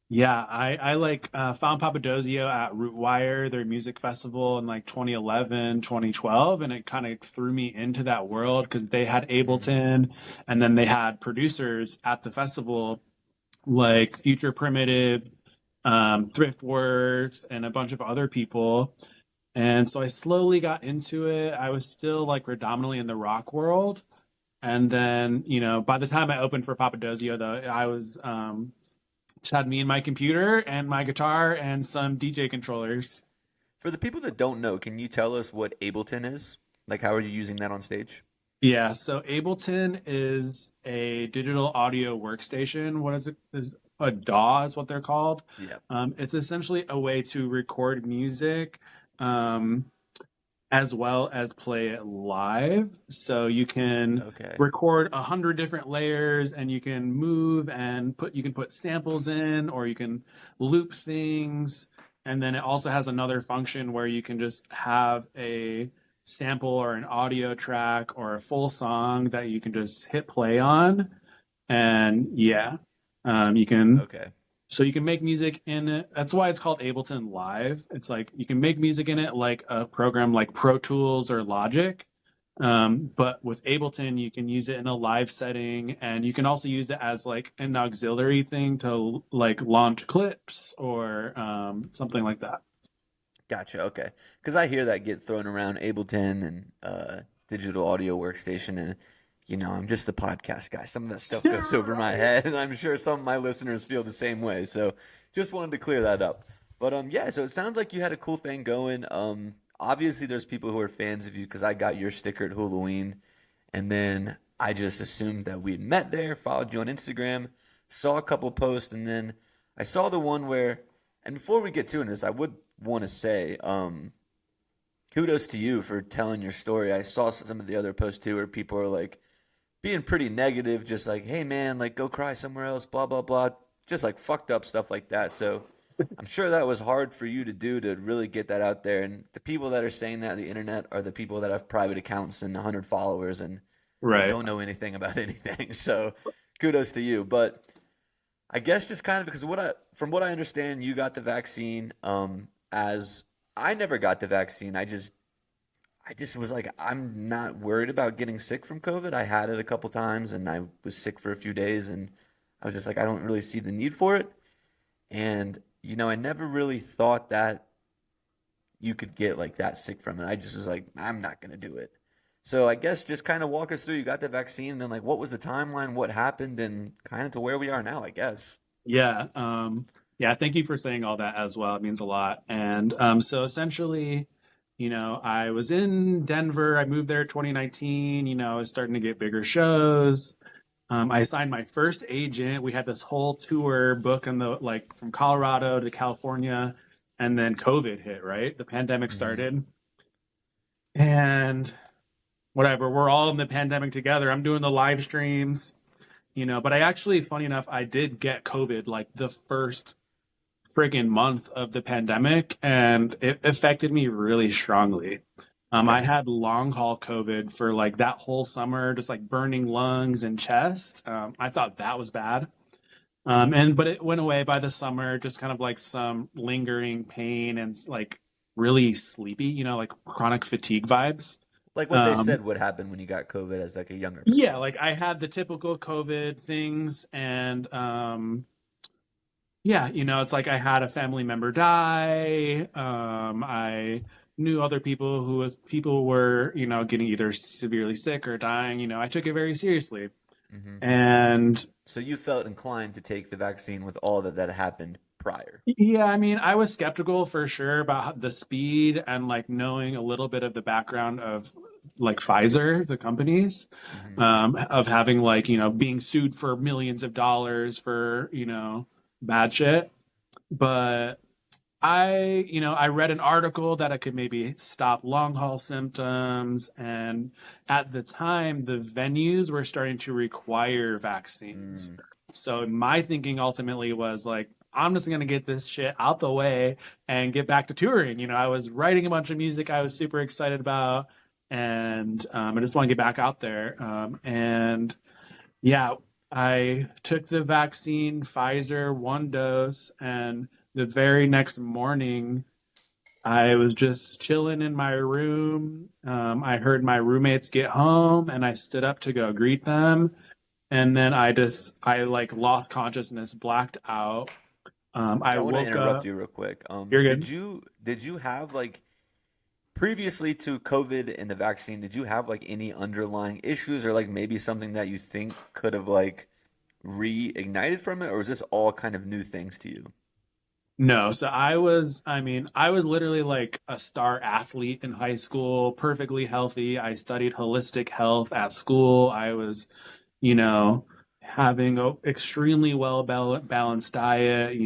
Speaker 5: Yeah, I like found Papadosio at Rootwire, their music festival in like 2011, 2012, and it kind of threw me into that world because they had
Speaker 1: Mm,
Speaker 5: Ableton, and then they had producers at the festival like Future Primitive, Thriftworks, and a bunch of other people. And so I slowly got into it. I was still like predominantly in the rock world. And then, by the time I opened for Papadosio, though, I was just had me and my computer and my guitar and some DJ controllers.
Speaker 1: For the people that don't know, can you tell us what Ableton is? Like, how are you using that on stage?
Speaker 5: Yeah, so Ableton is a digital audio workstation. What is it? Is a DAW is what they're called.
Speaker 1: Yeah.
Speaker 5: It's essentially a way to record music, um, as well as play it live. So you can
Speaker 1: Okay.
Speaker 5: record 100 different layers, and you can move and you can put samples in, or you can loop things. And then it also has another function where you can just have a sample or an audio track or a full song that you can just hit play on. And yeah, you can
Speaker 1: Okay.
Speaker 5: so you can make music in it. That's why it's called Ableton Live. It's like you can make music in it like a program like Pro Tools or Logic. But with Ableton, you can use it in a live setting, and you can also use it as like an auxiliary thing to like launch clips or something like that.
Speaker 1: Gotcha. Okay. Because I hear that get thrown around Ableton and digital audio workstation, and I'm just the podcast guy. Some of that stuff
Speaker 5: Yeah,
Speaker 1: goes over my
Speaker 5: right.
Speaker 1: head, and I'm sure some of my listeners feel the same way. So just wanted to clear that up. But yeah. So it sounds like you had a cool thing going. Obviously there's people who are fans of you because I got your sticker at Halloween, and then I just assumed that we'd met there, followed you on Instagram, saw a couple posts, and then I saw the one where. And before we get to this, I would want to say, kudos to you for telling your story. I saw some of the other posts too where people are like being pretty negative, just like, hey man, like go cry somewhere else, blah, blah, blah. Just like fucked up stuff like that. So I'm sure that was hard for you to do to really get that out there. And the people that are saying that on the internet are the people that have private accounts and 100 followers and
Speaker 5: Right.
Speaker 1: don't know anything about anything. So kudos to you. But I guess just kind of because from what I understand, you got the vaccine. As I never got the vaccine. I just was like, I'm not worried about getting sick from COVID. I had it a couple times and I was sick for a few days and I was just like, I don't really see the need for it. And, I never really thought that you could get like that sick from it. I just was like, I'm not going to do it. So I guess just kind of walk us through. You got the vaccine and then like, what was the timeline? What happened and kind of to where we are now, I guess.
Speaker 5: Yeah. Yeah. Thank you for saying all that as well. It means a lot. And so essentially, I was in Denver. I moved there 2019. I was starting to get bigger shows. I signed my first agent. We had this whole tour book in the like from Colorado to California, and then COVID hit, right? The pandemic
Speaker 1: Hmm.
Speaker 5: started. And whatever, we're all in the pandemic together. I'm doing the live streams, but I actually, funny enough, I did get COVID like the first friggin' month of the pandemic, and it affected me really strongly. I
Speaker 1: Okay.
Speaker 5: had long haul COVID for like that whole summer, just like burning lungs and chest. I thought that was bad. But it went away by the summer, just kind of like some lingering pain and like really sleepy, like chronic fatigue vibes.
Speaker 1: Like what they
Speaker 5: Um,
Speaker 1: said would happen when you got COVID as like a younger
Speaker 5: yeah,
Speaker 1: person.
Speaker 5: like I had the typical COVID things, and yeah, it's like I had a family member die. I knew other people people were, getting either severely sick or dying. I took it very seriously.
Speaker 1: Hmm.
Speaker 5: And
Speaker 1: So you felt inclined to take the vaccine with all that happened prior.
Speaker 5: yeah, I mean, I was skeptical for sure about the speed and like knowing a little bit of the background of like Pfizer, the companies, of having like, being sued for millions of dollars for, bad shit. But I read an article that I could maybe stop long haul symptoms. And at the time, the venues were starting to require vaccines. So my thinking ultimately was like, I'm just going to get this shit out the way and get back to touring. I was writing a bunch of music I was super excited about. And I just want to get back out there. And yeah, I took the vaccine, Pfizer, 1 dose, and the very next morning, I was just chilling in my room. I heard my roommates get home, and I stood up to go greet them. And then I like lost consciousness, blacked out. I
Speaker 1: I want to
Speaker 5: woke
Speaker 1: interrupt
Speaker 5: up.
Speaker 1: you real quick.
Speaker 5: You're
Speaker 1: Did
Speaker 5: good.
Speaker 1: you have like previously to COVID and the vaccine, did you have like any underlying issues or like maybe something that you think could have like reignited from it, or is this all kind of new things to you?
Speaker 5: No, so I was literally like a star athlete in high school, perfectly healthy. I studied holistic health at school. I was, you know, having a extremely balanced diet.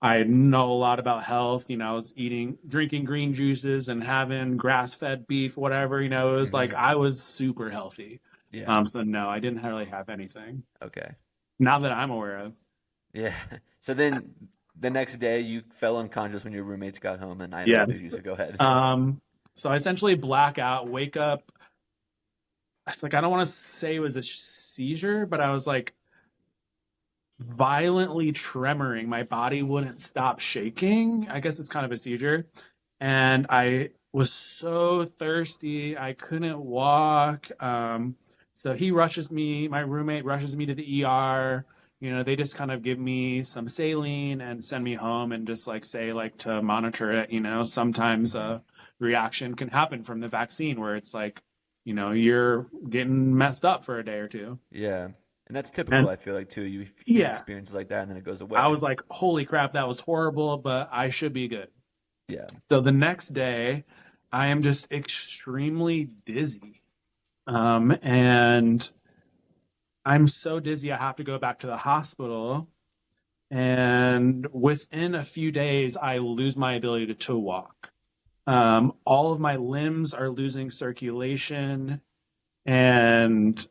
Speaker 5: I know a lot about health. I was drinking green juices and having grass-fed beef, whatever. It was like I was super healthy.
Speaker 1: Yeah.
Speaker 5: So no, I didn't really have anything.
Speaker 1: Okay.
Speaker 5: Not that I'm aware of.
Speaker 1: Yeah. So then the next day you fell unconscious when your roommates got home, and I interrupted
Speaker 5: Yes.
Speaker 1: you, so go ahead.
Speaker 5: So I essentially black out, wake up. It's like I don't want to say it was a seizure, but I was like violently tremoring. My body wouldn't stop shaking. I guess it's kind of a seizure. And I was so thirsty, I couldn't walk. So my roommate rushes me to the ER. They just kind of give me some saline and send me home and just like say like to monitor it. Sometimes a reaction can happen from the vaccine where it's like, you're getting messed up for a day or two.
Speaker 1: Yeah. And that's typical,
Speaker 5: And
Speaker 1: I feel like, too. You get
Speaker 5: yeah,
Speaker 1: experiences like that and then it goes
Speaker 5: I
Speaker 1: away.
Speaker 5: was like, holy crap, that was horrible, but I should be good.
Speaker 1: Yeah.
Speaker 5: So the next day, I am just extremely dizzy. And I'm so dizzy, I have to go back to the hospital. And within a few days, I lose my ability to walk. All of my limbs are losing circulation. And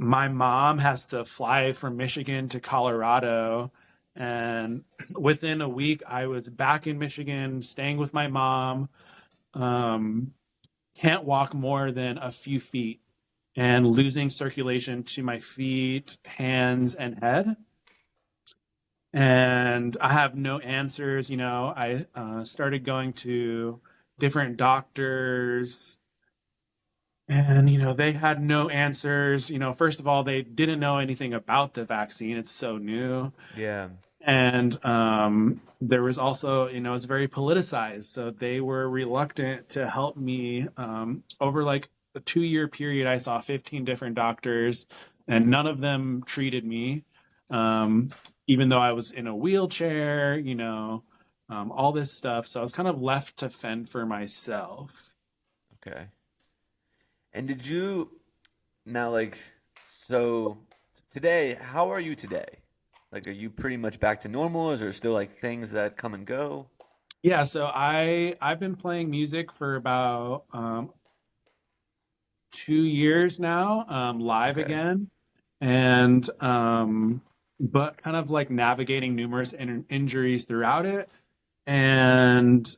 Speaker 5: my mom has to fly from Michigan to Colorado. And within a week, I was back in Michigan, staying with my mom. Can't walk more than a few feet and losing circulation to my feet, hands, and head. And I have no answers. I started going to different doctors, and they had no answers. First of all, they didn't know anything about the vaccine. It's so new.
Speaker 1: Yeah.
Speaker 5: And there was also, it's very politicized. So they were reluctant to help me. Over like a 2-year period, I saw 15 different doctors, and none of them treated me. Even though I was in a wheelchair, all this stuff. So I was kind of left to fend for myself.
Speaker 1: Okay. And did you now like so today, how are you today? Like, are you pretty much back to normal? Is there still like things that come and go?
Speaker 5: Yeah, so I've been playing music for about 2 years now, live
Speaker 1: Okay.
Speaker 5: again, and but kind of like navigating numerous injuries throughout it, and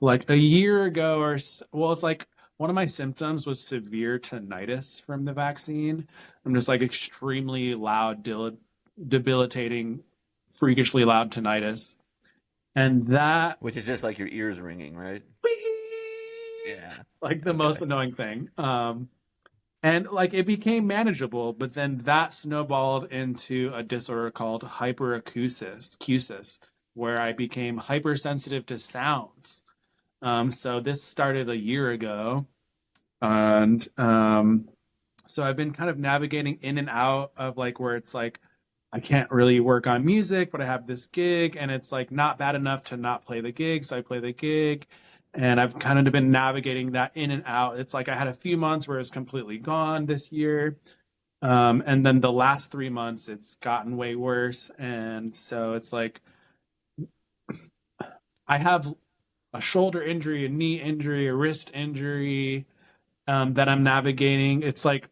Speaker 5: like a year ago well, it's like one of my symptoms was severe tinnitus from the vaccine. I'm just like extremely loud, debilitating, freakishly loud tinnitus, and that
Speaker 1: Which is just like your ears ringing, right? Yeah.
Speaker 5: it's like the
Speaker 1: Okay.
Speaker 5: most annoying thing. And like it became manageable, but then that snowballed into a disorder called hyperacusis, where I became hypersensitive to sounds. So this started a year ago, and so I've been kind of navigating in and out of like where it's like I can't really work on music, but I have this gig, and it's like not bad enough to not play the gig, so I play the gig, And I've kind of been navigating that in and out. It's like I had a few months where it's completely gone this year. And then the last 3 months, it's gotten way worse. And so it's like I have a shoulder injury, a knee injury, a wrist injury that I'm navigating. It's like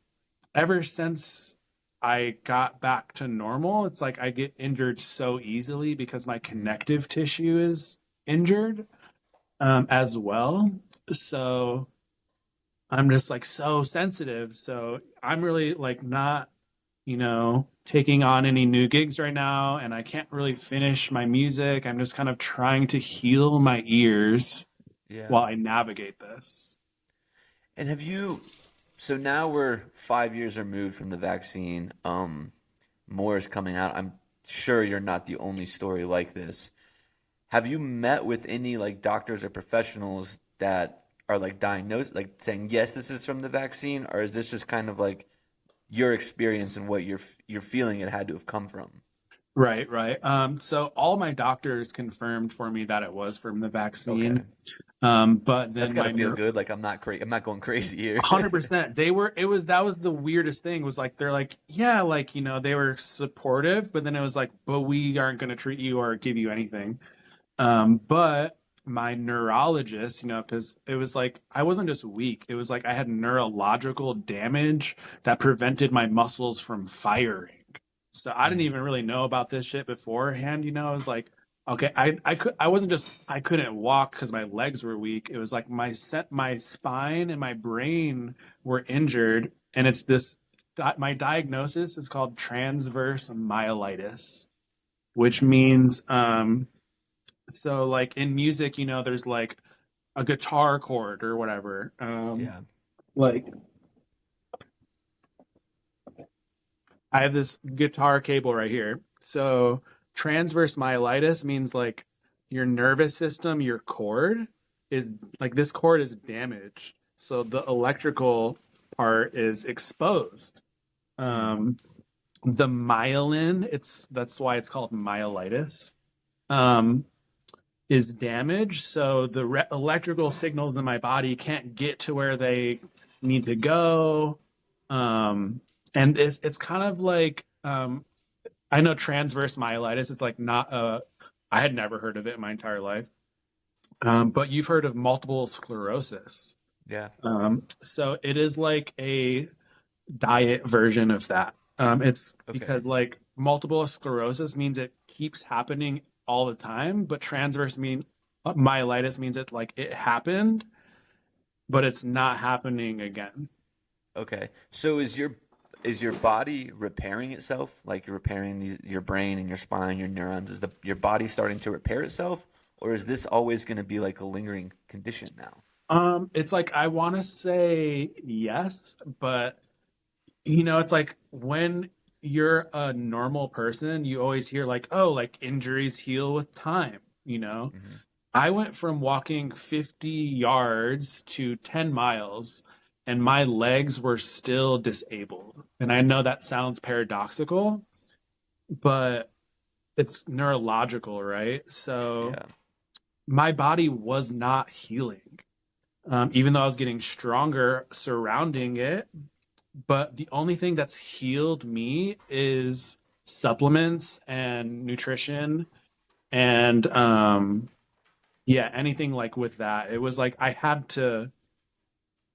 Speaker 5: ever since I got back to normal, it's like I get injured so easily because my connective tissue is injured as well. So I'm just like so sensitive. So I'm really like not, taking on any new gigs right now. And I can't really finish my music. I'm just kind of trying to heal my ears
Speaker 1: Yeah.
Speaker 5: while I navigate this.
Speaker 1: And so now we're 5 years removed from the vaccine. More is coming out. I'm sure you're not the only story like this. Have you met with any like doctors or professionals that are like diagnosed, like saying, yes, this is from the vaccine, or is this just kind of like your experience and what you're feeling it had to have come from?
Speaker 5: Right. So all my doctors confirmed for me that it was from the vaccine.
Speaker 1: Okay.
Speaker 5: But
Speaker 1: That's
Speaker 5: then
Speaker 1: gotta feel good. Like I'm not going crazy here.
Speaker 5: 100%. That was the weirdest thing was like, they're like, yeah, like, they were supportive, but then it was like, but we aren't going to treat you or give you anything. But my neurologist, because it was like, I wasn't just weak. It was like I had neurological damage that prevented my muscles from firing. So I didn't even really know about this shit beforehand. I was like, okay, I wasn't just, I couldn't walk because my legs were weak. It was like my spine and my brain were injured. And it's this, my diagnosis is called transverse myelitis, which means, so like in music, there's like a guitar chord or whatever.
Speaker 1: Yeah.
Speaker 5: Like I have this guitar cable right here. So transverse myelitis means like your nervous system, your cord is like this cord is damaged. So the electrical part is exposed. The myelin, that's why it's called myelitis. Is damaged, so the electrical signals in my body can't get to where they need to go. And it's kind of like I know transverse myelitis is like not I had never heard of it in my entire life, but you've heard of multiple sclerosis.
Speaker 1: Yeah.
Speaker 5: So it is like a diet version of that. It's because like multiple sclerosis means it keeps happening all the time, but transverse myelitis means it like it happened, but it's not happening again.
Speaker 1: Okay. So is your body repairing itself? Like you're repairing your brain and your spine, your neurons? Is your body starting to repair itself, or is this always going to be like a lingering condition now?
Speaker 5: It's like I want to say yes, but it's like when you're a normal person, you always hear like, oh, like injuries heal with time, I went from walking 50 yards to 10 miles and my legs were still disabled. And I know that sounds paradoxical, but it's neurological, right? So
Speaker 1: Yeah.
Speaker 5: my body was not healing, even though I was getting stronger surrounding it. But the only thing that's healed me is supplements and nutrition and anything like with that. It was like I had to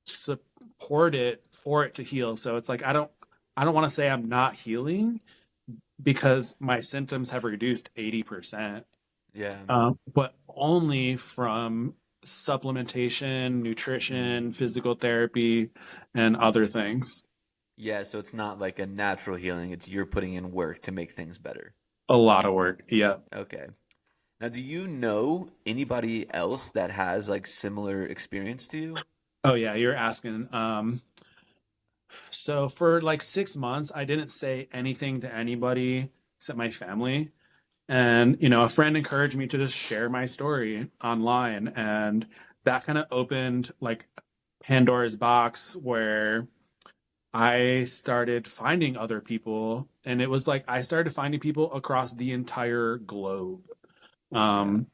Speaker 5: support it for it to heal. So it's like I don't want to say I'm not healing because my symptoms have reduced 80%.
Speaker 1: Yeah.
Speaker 5: But only from supplementation, nutrition, physical therapy, and other things.
Speaker 1: Yeah, so it's not like a natural healing, it's you're putting in work to make things better.
Speaker 5: A lot of work. Yeah.
Speaker 1: Okay. Now, do you know anybody else that has like similar experience to you?
Speaker 5: Oh yeah, you're asking. So for like 6 months, I didn't say anything to anybody except my family. And, a friend encouraged me to just share my story online. And that kind of opened like Pandora's box where I started finding other people. And it was like I started finding people across the entire globe, from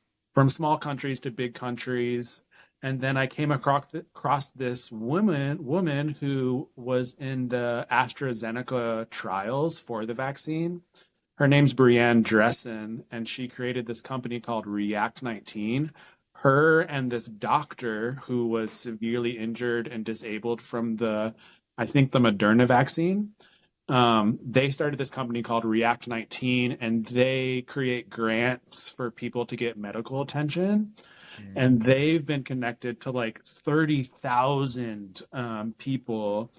Speaker 5: small countries to big countries. And then I came across this woman who was in the AstraZeneca trials for the vaccine. Her name's Brianne Dressen, and she created this company called React 19. Her and this doctor who was severely injured and disabled from I think the Moderna vaccine, they started this company called React 19, and they create grants for people to get medical attention. And they've been connected to like 30,000 people.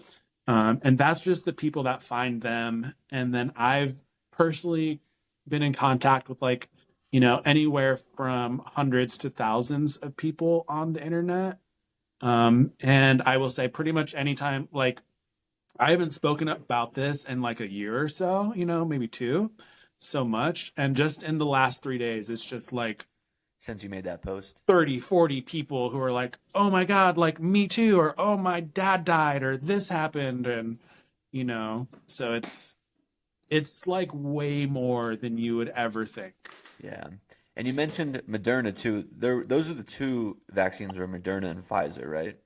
Speaker 5: And that's just the people that find them. And then I've personally been in contact with like, anywhere from hundreds to thousands of people on the internet. And I will say pretty much anytime, like, I haven't spoken about this in like a year or so, maybe two, so much. And just in the last 3 days, it's just like,
Speaker 1: Since you made that post.
Speaker 5: 30, 40 people who are like, oh my God, like me too, or oh my dad died, or this happened. And, so it's like way more than you would ever think.
Speaker 1: Yeah. And you mentioned Moderna too. Those are the two vaccines, are Moderna and Pfizer, right?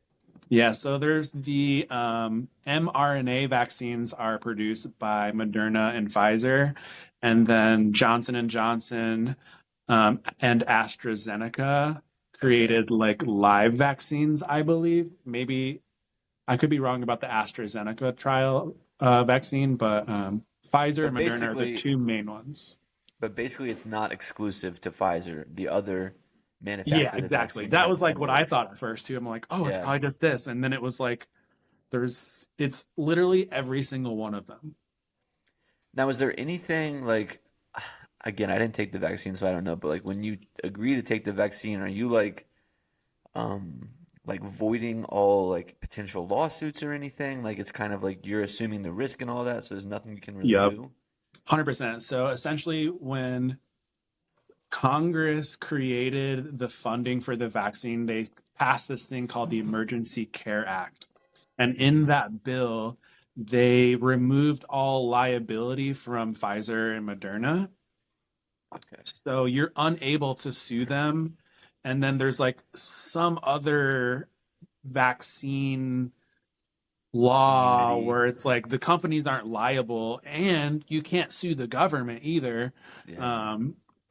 Speaker 5: Yeah, so there's the mRNA vaccines are produced by Moderna and Pfizer, and then Johnson and Johnson and AstraZeneca created like live vaccines, I believe. Maybe I could be wrong about the AstraZeneca trial vaccine, but Pfizer and Moderna are the two main ones.
Speaker 1: But basically, it's not exclusive to Pfizer. The other manufacturer.
Speaker 5: Yeah, exactly. That was like what I thought at first too. I'm like, oh, it's probably just this, and then it was like, it's literally every single one of them.
Speaker 1: Now, is there anything like? Again, I didn't take the vaccine, so I don't know. But like, when you agree to take the vaccine, are you like voiding all like potential lawsuits or anything? Like, it's kind of like you're assuming the risk and all that, so there's nothing you can really do.
Speaker 5: 100%. So essentially, when Congress created the funding for the vaccine, they passed this thing called the Emergency Care Act, and in that bill, they removed all liability from Pfizer and Moderna.
Speaker 1: Okay.
Speaker 5: So you're unable to sue them. And then there's like some other vaccine law
Speaker 1: Immunity.
Speaker 5: where it's like the companies aren't liable and you can't sue the government either.
Speaker 1: Yeah.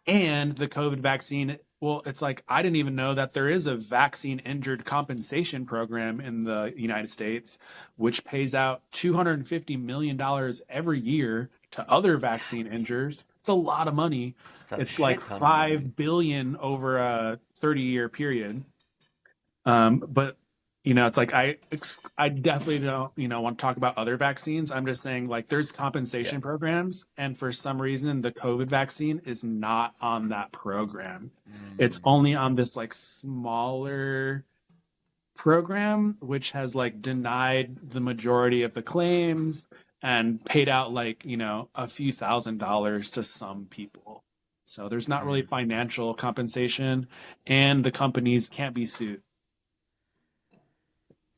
Speaker 5: And the COVID vaccine, well, it's like, I didn't even know that there is a vaccine injured compensation program in the United States, which pays out $250 million every year to other vaccine injures. It's a lot of money. It's like $5 billion over a 30-year period. But it's like I definitely don't want to talk about other vaccines. I'm just saying like there's compensation programs, and for some reason the COVID vaccine is not on that program. It's only on this like smaller program, which has like denied the majority of the claims and paid out like, a few $1,000s to some people. So there's not really financial compensation, and the companies can't be sued.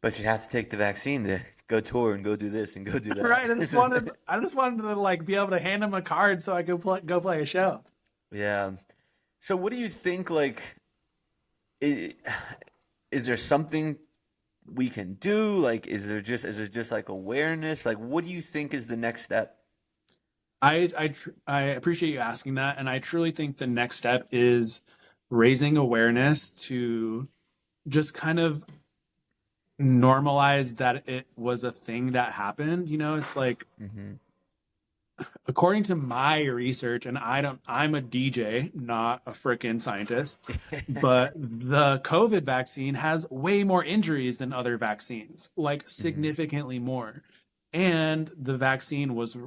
Speaker 1: But you have to take the vaccine to go tour and go do this and go do that.
Speaker 5: Right. I just wanted to like be able to hand them a card so I could go play a show.
Speaker 1: Yeah. So what do you think, like, is there something we can do? Like, is it just like awareness? Like, what do you think is the next step?
Speaker 5: I appreciate you asking that. And I truly think the next step is raising awareness to just kind of normalize that it was a thing that happened. It's like, according to my research, and I'm a DJ, not a frickin' scientist, but the COVID vaccine has way more injuries than other vaccines, like significantly more. And the vaccine was,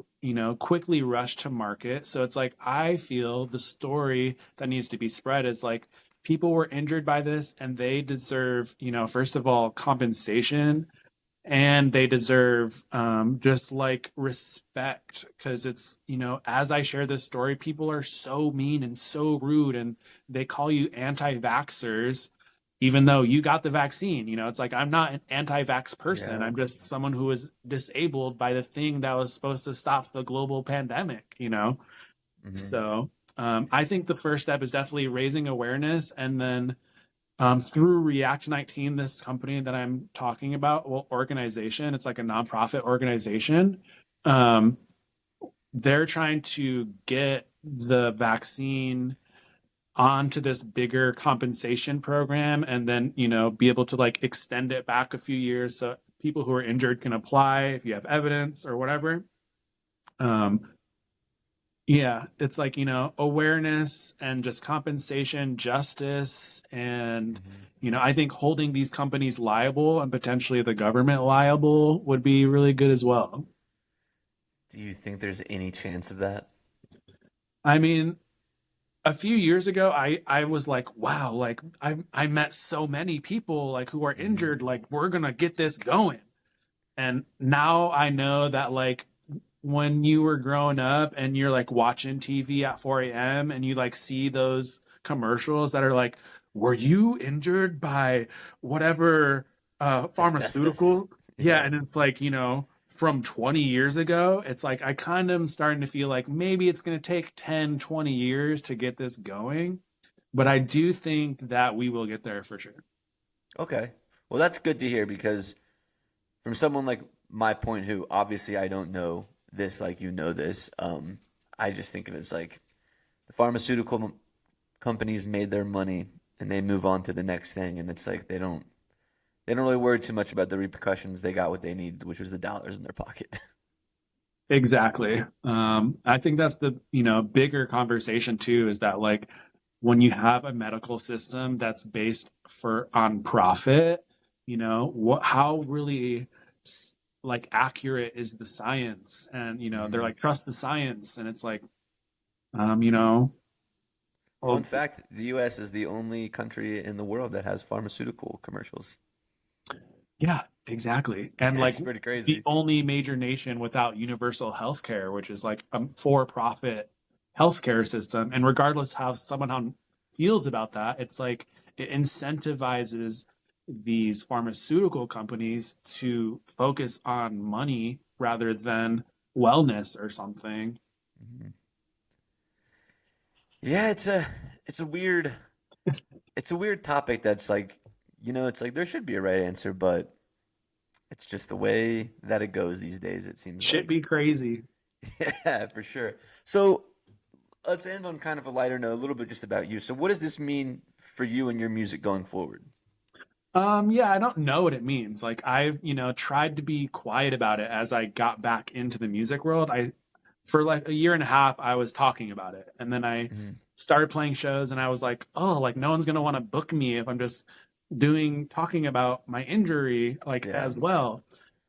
Speaker 5: quickly rushed to market. So it's like, I feel the story that needs to be spread is like, people were injured by this and they deserve, first of all, compensation, and they deserve just like respect, because it's, as I share this story, people are so mean and so rude, and they call you anti-vaxxers even though you got the vaccine. It's like, I'm not an anti-vax person.
Speaker 1: Yeah.
Speaker 5: I'm just someone who was disabled by the thing that was supposed to stop the global pandemic. So I think the first step is definitely raising awareness, and then through React 19, this company that I'm talking about, well, organization, it's like a nonprofit organization. They're trying to get the vaccine onto this bigger compensation program, and then, you know, be able to like extend it back a few years so people who are injured can apply if you have evidence or whatever. Yeah, it's like, you know, awareness and just compensation, justice, and, you know, I think holding these companies liable and potentially the government liable would be really good as well.
Speaker 1: Do you think there's any chance of that?
Speaker 5: I mean, a few years ago, I was like, wow, like I met so many people like who are injured, like we're gonna get this going. And now I know that like when you were growing up and you're like watching TV at 4 a.m. and you like see those commercials that are like, were you injured by whatever
Speaker 1: Asbestos.
Speaker 5: pharmaceutical? Yeah,
Speaker 1: Yeah.
Speaker 5: and it's like, you know, from 20 years ago, it's like I kind of am starting to feel like maybe it's going to take 10, 20 years to get this going. But I do think that we will get there for sure.
Speaker 1: Okay. Well, that's good to hear because from someone like my point who obviously I don't know this like you know this, I just think of it as like the pharmaceutical companies made their money and they move on to the next thing and it's like they don't really worry too much about the repercussions. They got what they needed, which was the dollars in their pocket.
Speaker 5: Exactly. I think that's the, you know, bigger conversation too, is that like when you have a medical system that's based for on profit, you know, what how really like accurate is the science? And you know, they're
Speaker 1: Mhm.
Speaker 5: like trust the science, and it's like, you know,
Speaker 1: Fun
Speaker 5: well,
Speaker 1: fact, the US is the only country in the world that has pharmaceutical commercials.
Speaker 5: yeah, exactly. And like
Speaker 1: It's pretty
Speaker 5: the
Speaker 1: crazy.
Speaker 5: only major nation without universal healthcare, which is like a for-profit healthcare system. And regardless how someone feels about that, it's like it incentivizes these pharmaceutical companies to focus on money rather than wellness or something.
Speaker 1: Mhm. Yeah, it's a weird it's a weird topic that's like, it's like there should be a right answer, but it's just the way that it goes these days, it seems
Speaker 5: Shit
Speaker 1: like.
Speaker 5: be crazy.
Speaker 1: Yeah, for sure. So let's end on kind of a lighter note, a little bit just about you. So what does this mean for you and your music going forward?
Speaker 5: Yeah, I don't know what it means. Like I've, you know, tried to be quiet about it as I got back into the music world. For like a year and a half, I was talking about it. And then I
Speaker 1: Mhm.
Speaker 5: started playing shows and I was like, oh, like no one's gonna want to book me if I'm just talking about my injury like
Speaker 1: Yeah.
Speaker 5: as well.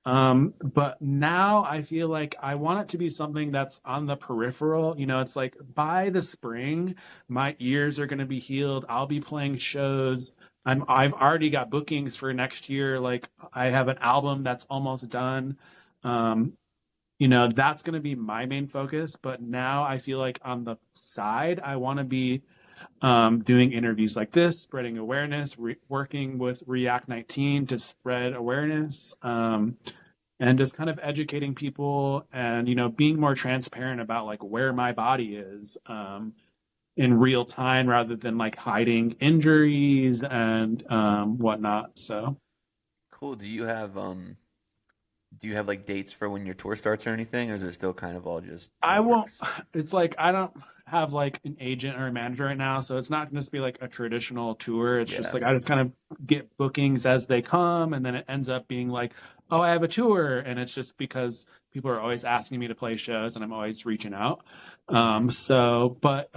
Speaker 5: But now I feel like I want it to be something that's on the peripheral. You know, it's like by the spring, my ears are gonna be healed. I'll be playing shows. I've already got bookings for next year. Like I have an album that's almost done. Um, you know, that's going to be my main focus. But now I feel like on the side, I want to be doing interviews like this, spreading awareness, working with React 19 to spread awareness, and just kind of educating people and, you know, being more transparent about like where my body is in real time rather than like hiding injuries and whatnot. So
Speaker 1: Cool. Do you have like dates for when your tour starts or anything, or is it still kind of all just in
Speaker 5: I
Speaker 1: the
Speaker 5: won't.
Speaker 1: works?
Speaker 5: It's like I don't have like an agent or a manager right now, so it's not going to be like a traditional tour. It's just
Speaker 1: Yeah.
Speaker 5: like I just kind of get bookings as they come, and then it ends up being like, oh, I have a tour, and it's just because people are always asking me to play shows, and I'm always reaching out.
Speaker 1: Hmm.
Speaker 5: But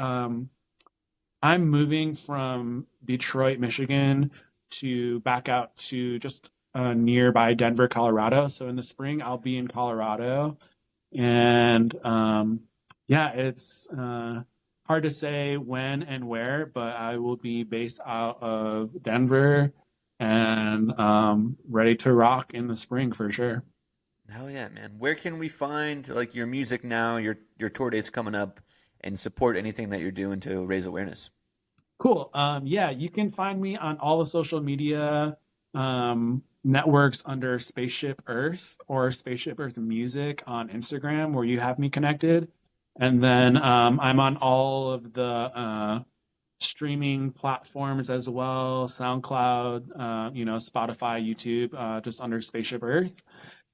Speaker 5: I'm moving from Detroit, Michigan, to back out to just nearby Denver, Colorado. So in the spring, I'll be in Colorado and yeah, it's hard to say when and where, but I will be based out of Denver and ready to rock in the spring for sure.
Speaker 1: Hell yeah, man. Where can we find like your music now, your tour dates coming up, and support anything that you're doing to raise awareness?
Speaker 5: Cool. Yeah, you can find me on all the social media networks under Spaceship Earth or Spaceship Earth Music on Instagram, where you have me connected. And then I'm on all of the streaming platforms as well, SoundCloud, Spotify, YouTube, just under Spaceship Earth.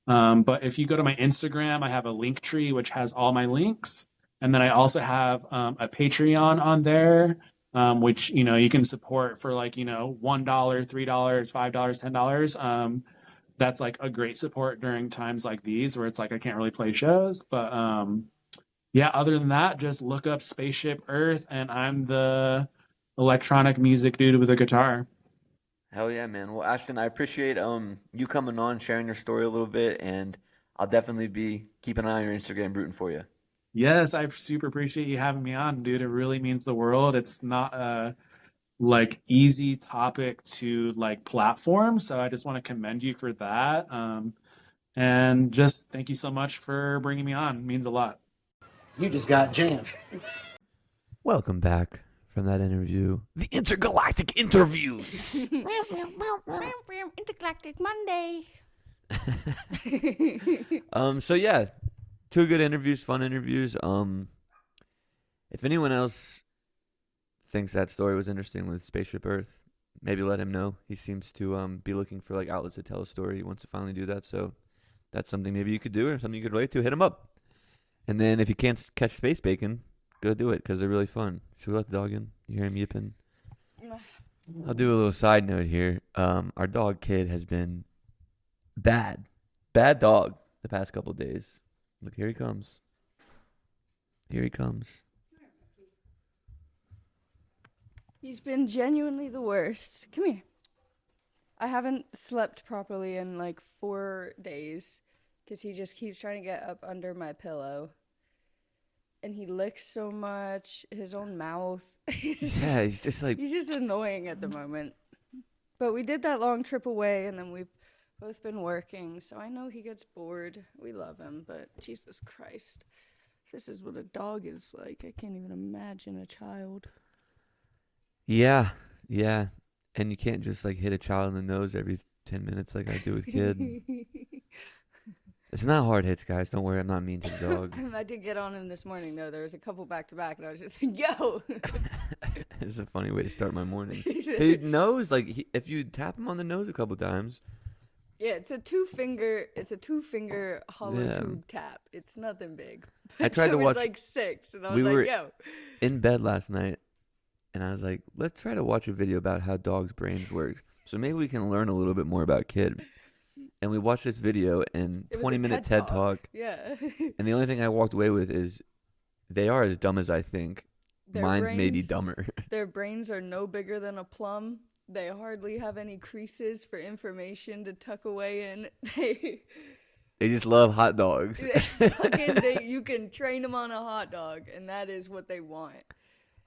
Speaker 5: But if you go to my Instagram, I have a link tree which has all my links. And then I also have a Patreon on there, which, you can support for like, $1, $3, $5, $10. That's like a great support during times like these where it's like I can't really play shows. But yeah, other than that, just look up Spaceship Earth and I'm the electronic music dude with a guitar.
Speaker 1: Hell yeah, man. Well, Ashton, I appreciate you coming on, sharing your story a little bit, and I'll definitely be keeping an eye on your Instagram, rooting for you.
Speaker 5: Yes, I super appreciate you having me on, dude. It really means the world. It's not a like easy topic to like platform, so I just want to commend you for that. And just thank you so much for bringing me on. It means a lot.
Speaker 2: You just got jammed.
Speaker 1: Welcome back from that interview. The intergalactic interviews.
Speaker 3: Intergalactic Monday.
Speaker 1: So yeah, two good interviews, fun interviews. If anyone else thinks that story was interesting with Spaceship Earth, maybe let him know. He seems to be looking for like outlets to tell a story. He wants to finally do that, so that's something maybe you could do or something you could relate to. Hit him up. And then if you can't catch Space Bacon, go do it because they're really fun. Should we let the dog in? You hear him yipping? I'll do a little side note here. Our dog Kid has been bad dog the past couple of days. Look, here he comes. Here he comes.
Speaker 3: He's been genuinely the worst. Come here. I haven't slept properly in like 4 days because he just keeps trying to get up under my pillow. And he licks so much, his own mouth.
Speaker 1: Yeah, he's just like...
Speaker 3: He's just annoying at the moment. But we did that long trip away, and then we've both been working, so I know he gets bored. We love him, but Jesus Christ. This is what a dog is like. I can't even imagine a child.
Speaker 1: Yeah. And you can't just like hit a child in the nose every 10 minutes like I do with Kid. It's not hard hits, guys. Don't worry, I'm not mean to the dog.
Speaker 3: I did get on him this morning, though. There was a couple back-to-back, and I was just like, yo!
Speaker 1: It's a funny way to start my morning. His nose, like, if you tap him on the nose a couple times.
Speaker 3: Yeah, it's a two-finger hollow tube tap. It's nothing big.
Speaker 1: I tried to watch...
Speaker 3: like 6, and I was
Speaker 1: we
Speaker 3: like,
Speaker 1: were
Speaker 3: yo.
Speaker 1: in bed last night, and I was like, let's try to watch a video about how dogs' brains work. So maybe we can learn a little bit more about Kid. And we watched this video and 20-minute TED Talk.
Speaker 3: Yeah.
Speaker 1: And the only thing I walked away with is they are as dumb as I think. Mine's
Speaker 3: brains,
Speaker 1: maybe dumber.
Speaker 3: Their brains are no bigger than a plum. They hardly have any creases for information to tuck away in.
Speaker 1: They just love hot dogs.
Speaker 3: You can train them on a hot dog, and that is what they want.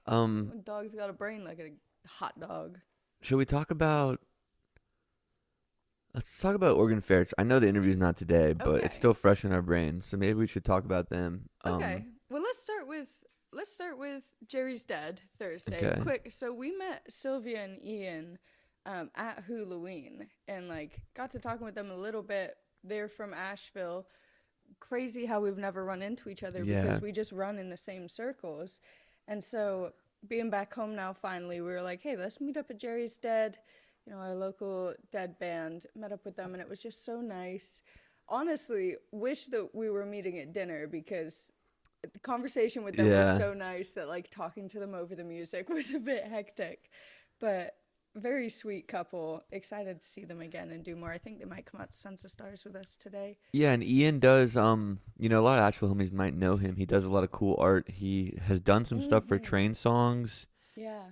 Speaker 3: A dog's got a brain like a hot dog.
Speaker 1: Should we talk about... Let's talk about Oregon Fair. I know the interview's not today, but it's still fresh in our brains, so maybe we should talk about them.
Speaker 3: Okay. Well, let's start with Jerry's Dead Thursday.
Speaker 1: Okay.
Speaker 3: Quick. So we met Sylvia and Ian at Halloween and like got to talking with them a little bit. They're from Asheville. Crazy how we've never run into each other because we just run in the same circles. And so being back home now, finally, we were like, hey, let's meet up at Jerry's Dead. Our local dead band, met up with them, and it was just so nice. Honestly, wish that we were meeting at dinner because the conversation with them was so nice that, like, talking to them over the music was a bit hectic. But very sweet couple. Excited to see them again and do more. I think they might come out to Sons of Stars with us today.
Speaker 1: Yeah, and Ian does, a lot of Asheville homies might know him. He does a lot of cool art. He has done some stuff for Train Songs.
Speaker 3: Yeah.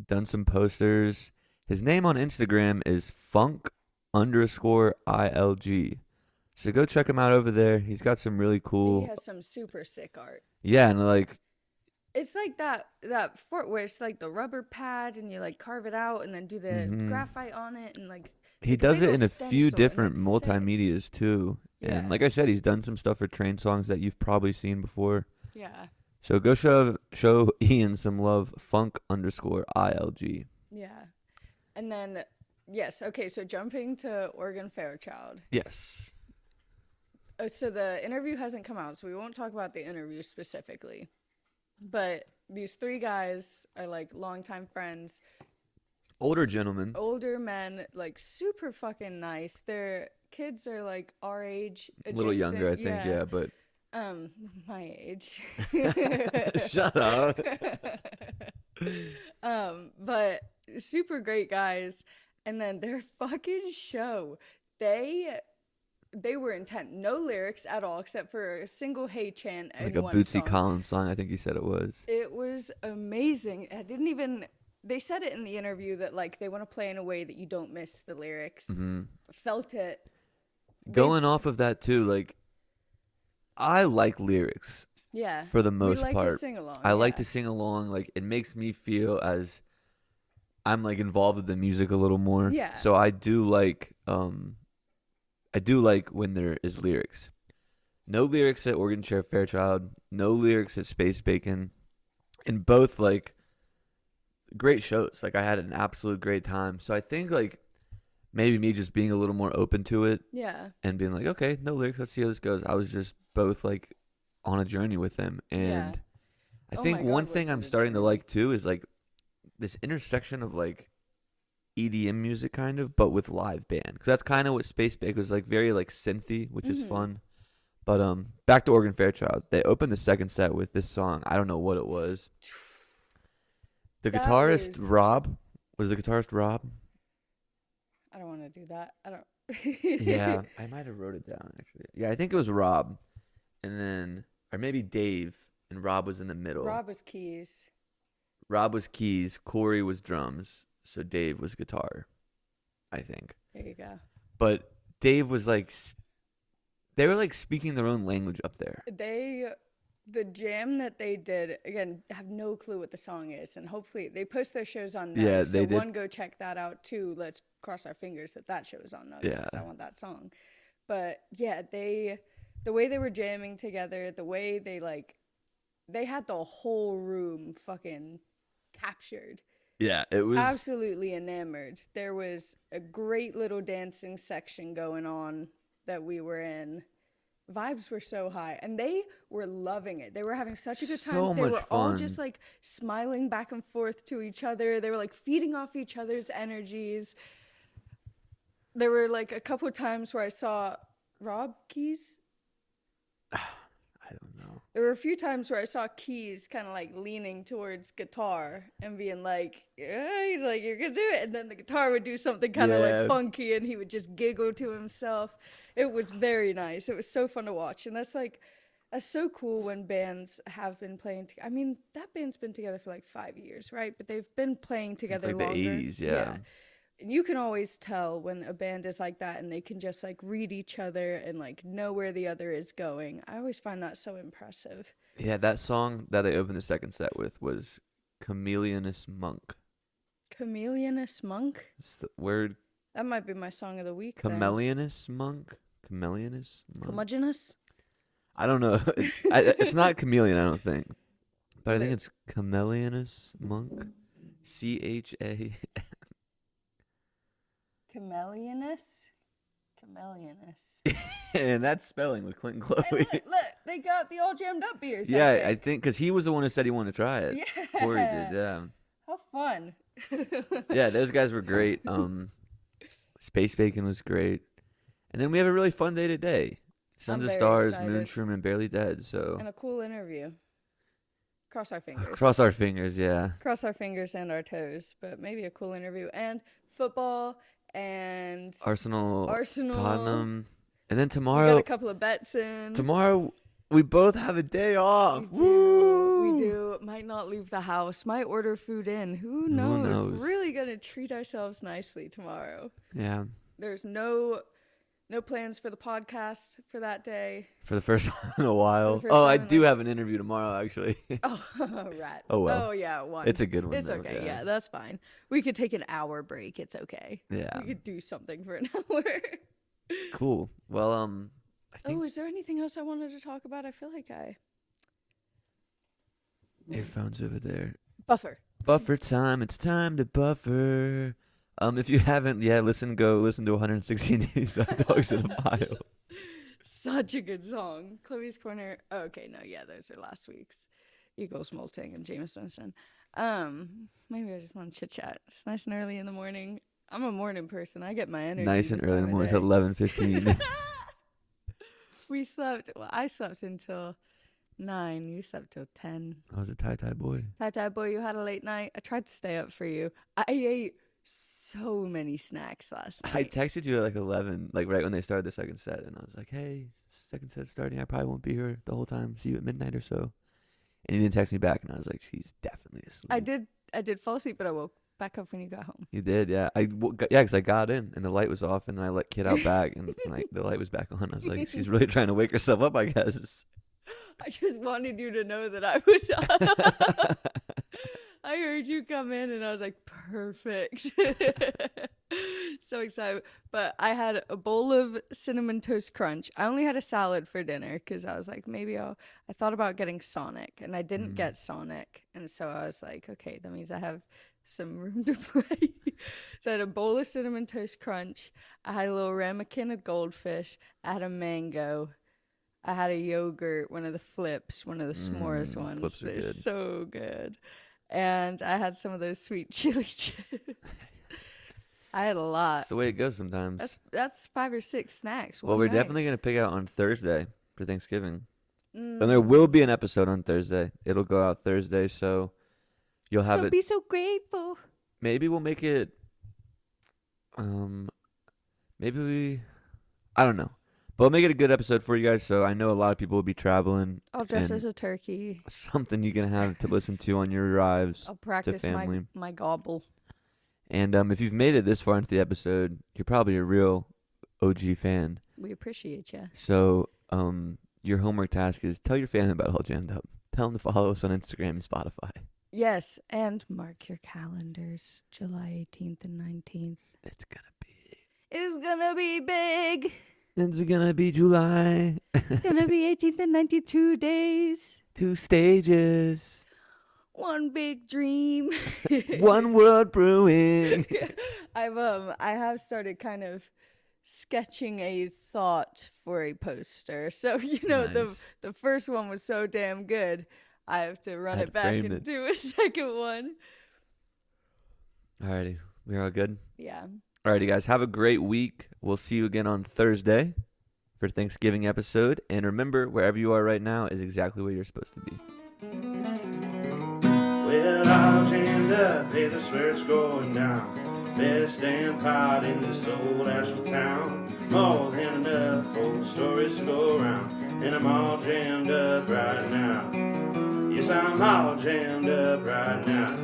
Speaker 1: Done some posters. His name on Instagram is funk_ILG. So go check him out over there. He's got some really cool...
Speaker 3: He has some super sick art.
Speaker 1: Yeah, and like...
Speaker 3: It's like that fort where it's like the rubber pad and you like carve it out and then do the graphite on it and like...
Speaker 1: He does it in a few
Speaker 3: stencil,
Speaker 1: different
Speaker 3: sick.
Speaker 1: multimedias too.
Speaker 3: Yeah.
Speaker 1: And like I said, he's done some stuff for Train Songs that you've probably seen before.
Speaker 3: Yeah.
Speaker 1: So go show Ian some love, funk_ILG.
Speaker 3: Yeah. And then, yes, okay, so jumping to Oregon Fairchild.
Speaker 1: Yes.
Speaker 3: So the interview hasn't come out, so we won't talk about the interview specifically. But these three guys are like longtime friends,
Speaker 1: Older gentlemen.
Speaker 3: older men, like super fucking nice. Their kids are like our age,
Speaker 1: A little younger, I
Speaker 3: adjacent.
Speaker 1: think, yeah, but
Speaker 3: My age.
Speaker 1: shut up.
Speaker 3: But super great guys. And then their fucking show, they were intent. No lyrics at all except for a single "Hey" chant and
Speaker 1: Like a
Speaker 3: one
Speaker 1: Bootsy
Speaker 3: song.
Speaker 1: Collins song, I think he said it was.
Speaker 3: It was amazing. I didn't even. They said it in the interview that like they want to play in a way that you don't miss the lyrics.
Speaker 1: Mm-hmm.
Speaker 3: Felt it.
Speaker 1: Going off of that too, like I like lyrics
Speaker 3: Yeah.
Speaker 1: for the most
Speaker 3: we like
Speaker 1: part.
Speaker 3: To sing along.
Speaker 1: I like
Speaker 3: yeah.
Speaker 1: to sing along. Like it makes me feel as I'm like involved with the music a little more.
Speaker 3: Yeah.
Speaker 1: So I do like when there is lyrics. No lyrics at Oregon Sheriff Fairchild. No lyrics at Space Bacon. And both like great shows. Like I had an absolute great time. So I think like maybe me just being a little more open to it
Speaker 3: Yeah.
Speaker 1: and being like, okay, no lyrics, let's see how this goes. I was just both like on a journey with them. And
Speaker 3: Yeah.
Speaker 1: I
Speaker 3: Oh
Speaker 1: think
Speaker 3: my God,
Speaker 1: one
Speaker 3: was
Speaker 1: thing
Speaker 3: it
Speaker 1: I'm
Speaker 3: a
Speaker 1: starting to
Speaker 3: journey.
Speaker 1: like too is like this intersection of like EDM music kind of, but with live band. Because that's kind of what Space Bake was like, very like synthy, which is
Speaker 3: Mhm.
Speaker 1: fun. But back to Oregon Fairchild. They opened the second set with this song. I don't know what it was. The
Speaker 3: That
Speaker 1: guitarist
Speaker 3: was-
Speaker 1: Rob was the guitarist Rob.
Speaker 3: I don't want to do that. I don't.
Speaker 1: Yeah, I might have wrote it down actually. Yeah, I think it was Rob, and then or maybe Dave, and Rob was in the middle.
Speaker 3: Rob was keys.
Speaker 1: Rob was keys, Corey was drums, so Dave was guitar, I think.
Speaker 3: There you go.
Speaker 1: But Dave was like, they were like speaking their own language up there.
Speaker 3: The jam that they did, again, have no clue what the song is, and hopefully they post their shows on Nux.
Speaker 1: Yeah,
Speaker 3: so
Speaker 1: they did.
Speaker 3: one, go check that out. Two, let's cross our fingers that show is on Nux,
Speaker 1: Yeah.
Speaker 3: 'cause I want that song. But yeah, the way they were jamming together, the way they had the whole room fucking captured.
Speaker 1: Yeah, it was.
Speaker 3: Absolutely enamored. There was a great little dancing section going on that we were in. Vibes were so high, and they were loving it. They were having such a good time.
Speaker 1: So
Speaker 3: They
Speaker 1: much
Speaker 3: were all
Speaker 1: fun.
Speaker 3: just like smiling back and forth to each other. They were like feeding off each other's energies. There were like a couple times where I saw Rob Keys.
Speaker 1: I don't know.
Speaker 3: There were a few times where I saw Keys kind of like leaning towards guitar and being like, yeah, he's like, you're gonna do it. And then the guitar would do something kind of
Speaker 1: Yeah.
Speaker 3: like funky and he would just giggle to himself. It was very nice. It was so fun to watch. And that's so cool when bands have been playing together. I mean, that band's been together for like 5 years, right? But they've been playing together
Speaker 1: like the
Speaker 3: longer.
Speaker 1: 80s, yeah.
Speaker 3: And you can always tell when a band is like that and they can just like read each other and like know where the other is going. I always find that so impressive.
Speaker 1: Yeah, that song that they opened the second set with was Chameleonous Monk.
Speaker 3: Chameleonous Monk?
Speaker 1: It's the word
Speaker 3: That might be my song of the week. then.
Speaker 1: Chameleonous Monk? Chameleonous Monk?
Speaker 3: Homogeneous?
Speaker 1: I don't know. It's not chameleon, I don't think. But I think
Speaker 3: Wait.
Speaker 1: it's Chameleonous Monk. CHA.
Speaker 3: Chameleonous? Chameleonous.
Speaker 1: And that's spelling with Clinton
Speaker 3: Hey,
Speaker 1: Chloe.
Speaker 3: look, they got the all jammed up beers.
Speaker 1: Yeah, I think because he was the one who said he wanted to try it.
Speaker 3: Yeah.
Speaker 1: Corey did, yeah.
Speaker 3: How fun.
Speaker 1: Yeah, those guys were great. Space Bacon was great. And then we have a really fun day today. Sons
Speaker 3: I'm
Speaker 1: of
Speaker 3: very
Speaker 1: Stars,
Speaker 3: excited.
Speaker 1: Moonshroom, and Barely Dead. So
Speaker 3: And a cool interview. Cross our fingers.
Speaker 1: cross our fingers, yeah.
Speaker 3: Cross our fingers and our toes, but maybe a cool interview. And football and
Speaker 1: Arsenal,
Speaker 3: Arsenal.
Speaker 1: Tottenham. And then
Speaker 3: we got
Speaker 1: tomorrow,
Speaker 3: a couple of bets in.
Speaker 1: we both have a day off.
Speaker 3: We
Speaker 1: Woo!
Speaker 3: do. Might not leave the house. Might order food in. Who knows?
Speaker 1: knows?
Speaker 3: Really gonna treat ourselves nicely tomorrow.
Speaker 1: Yeah,
Speaker 3: There's no plans for the podcast for that day.
Speaker 1: for the first time in a while.
Speaker 3: first
Speaker 1: Oh, I
Speaker 3: time in
Speaker 1: do
Speaker 3: like-
Speaker 1: have an interview tomorrow, actually.
Speaker 3: Oh, rats.
Speaker 1: Oh, well.
Speaker 3: Oh yeah, one.
Speaker 1: It's a good one,
Speaker 3: It's
Speaker 1: though,
Speaker 3: okay.
Speaker 1: yeah.
Speaker 3: Yeah, that's fine. We could take an hour break. It's okay.
Speaker 1: Yeah,
Speaker 3: We could do something for an hour.
Speaker 1: cool. Well, I think
Speaker 3: Oh, is there anything else I wanted to talk about? I feel like
Speaker 1: your phone's over there.
Speaker 3: buffer.
Speaker 1: Buffer time. It's time to buffer. If you haven't yet, go listen to 116 Days on Dogs in a Pile.
Speaker 3: Such a good song. Chloe's Corner. Oh, okay, no, yeah, those are last week's. Eagles molting and Jameson. Maybe I just want to chit chat. It's nice and early in the morning. I'm a morning person. I get my energy.
Speaker 1: Nice and
Speaker 3: this
Speaker 1: early in
Speaker 3: time
Speaker 1: the
Speaker 3: of
Speaker 1: morning. It's
Speaker 3: day.
Speaker 1: 11:15.
Speaker 3: I slept until 9. You slept till 10.
Speaker 1: I was a tie boy.
Speaker 3: Tie boy, you had a late night. I tried to stay up for you. I ate so many snacks last
Speaker 1: I
Speaker 3: night.
Speaker 1: texted you at like 11, like right when they started the second set, and I was like, "Hey, second set starting. I probably won't be here the whole time. See you at midnight or so." And you didn't text me back, and I was like, "She's definitely asleep."
Speaker 3: I did fall asleep, but I woke back up when you got home.
Speaker 1: You did, yeah. Because I got in and the light was off, and then I let Kid out back, and when the light was back on, I was like, "She's really trying to wake herself up, I guess."
Speaker 3: I just wanted you to know that I was up. I heard you come in and I was like, perfect. So excited. But I had a bowl of Cinnamon Toast Crunch. I only had a salad for dinner because I was like, I thought about getting Sonic, and I didn't get Sonic. And so I was like, okay, that means I have some room to play. So I had a bowl of Cinnamon Toast Crunch. I had a little ramekin of goldfish. I had a mango. I had a yogurt, one of the flips, one of the s'mores ones.
Speaker 1: Flips are
Speaker 3: They're
Speaker 1: good.
Speaker 3: so good. And I had some of those sweet chili chips. I had a lot.
Speaker 1: That's the way it goes sometimes.
Speaker 3: That's 5 or 6 snacks.
Speaker 1: Well,
Speaker 3: one
Speaker 1: we're
Speaker 3: night.
Speaker 1: definitely going to pick out on Thursday for Thanksgiving. And there will be an episode on Thursday. It'll go out Thursday, so you'll have it.
Speaker 3: Be so grateful.
Speaker 1: Maybe we'll make it, I don't know. But we'll make it a good episode for you guys, so I know a lot of people will be traveling.
Speaker 3: I'll dress
Speaker 1: and
Speaker 3: as a turkey.
Speaker 1: something you can have to listen to on your drives
Speaker 3: I'll
Speaker 1: to
Speaker 3: practice
Speaker 1: family.
Speaker 3: my gobble.
Speaker 1: And if you've made it this far into the episode, you're probably a real OG fan.
Speaker 3: We appreciate you.
Speaker 1: So your homework task is tell your family about All Jammed Up. Tell them to follow us on Instagram and Spotify.
Speaker 3: Yes, and mark your calendars, July 18th and 19th.
Speaker 1: It's gonna be.
Speaker 3: It's gonna be big.
Speaker 1: It's gonna be July.
Speaker 3: It's gonna be 18th and 19th, 2 days.
Speaker 1: 2 stages.
Speaker 3: One big dream.
Speaker 1: One World Brewing.
Speaker 3: I have started kind of sketching a thought for a poster. So,
Speaker 1: Nice.
Speaker 3: the first one was so damn good. I have to run
Speaker 1: Had
Speaker 3: it
Speaker 1: to
Speaker 3: back
Speaker 1: frame
Speaker 3: and
Speaker 1: it.
Speaker 3: do a second one.
Speaker 1: Alrighty, we're all good.
Speaker 3: Yeah.
Speaker 1: Alrighty, guys, have a great week. We'll see you again on Thursday for Thanksgiving episode. And remember, wherever you are right now is exactly where you're supposed to be.
Speaker 2: Well, all jammed up, hey, that's where it's going down. Best damn pot in this old Asheville town. More than enough old stories to go around. And I'm all jammed up right now. Yes, I'm all jammed up right now.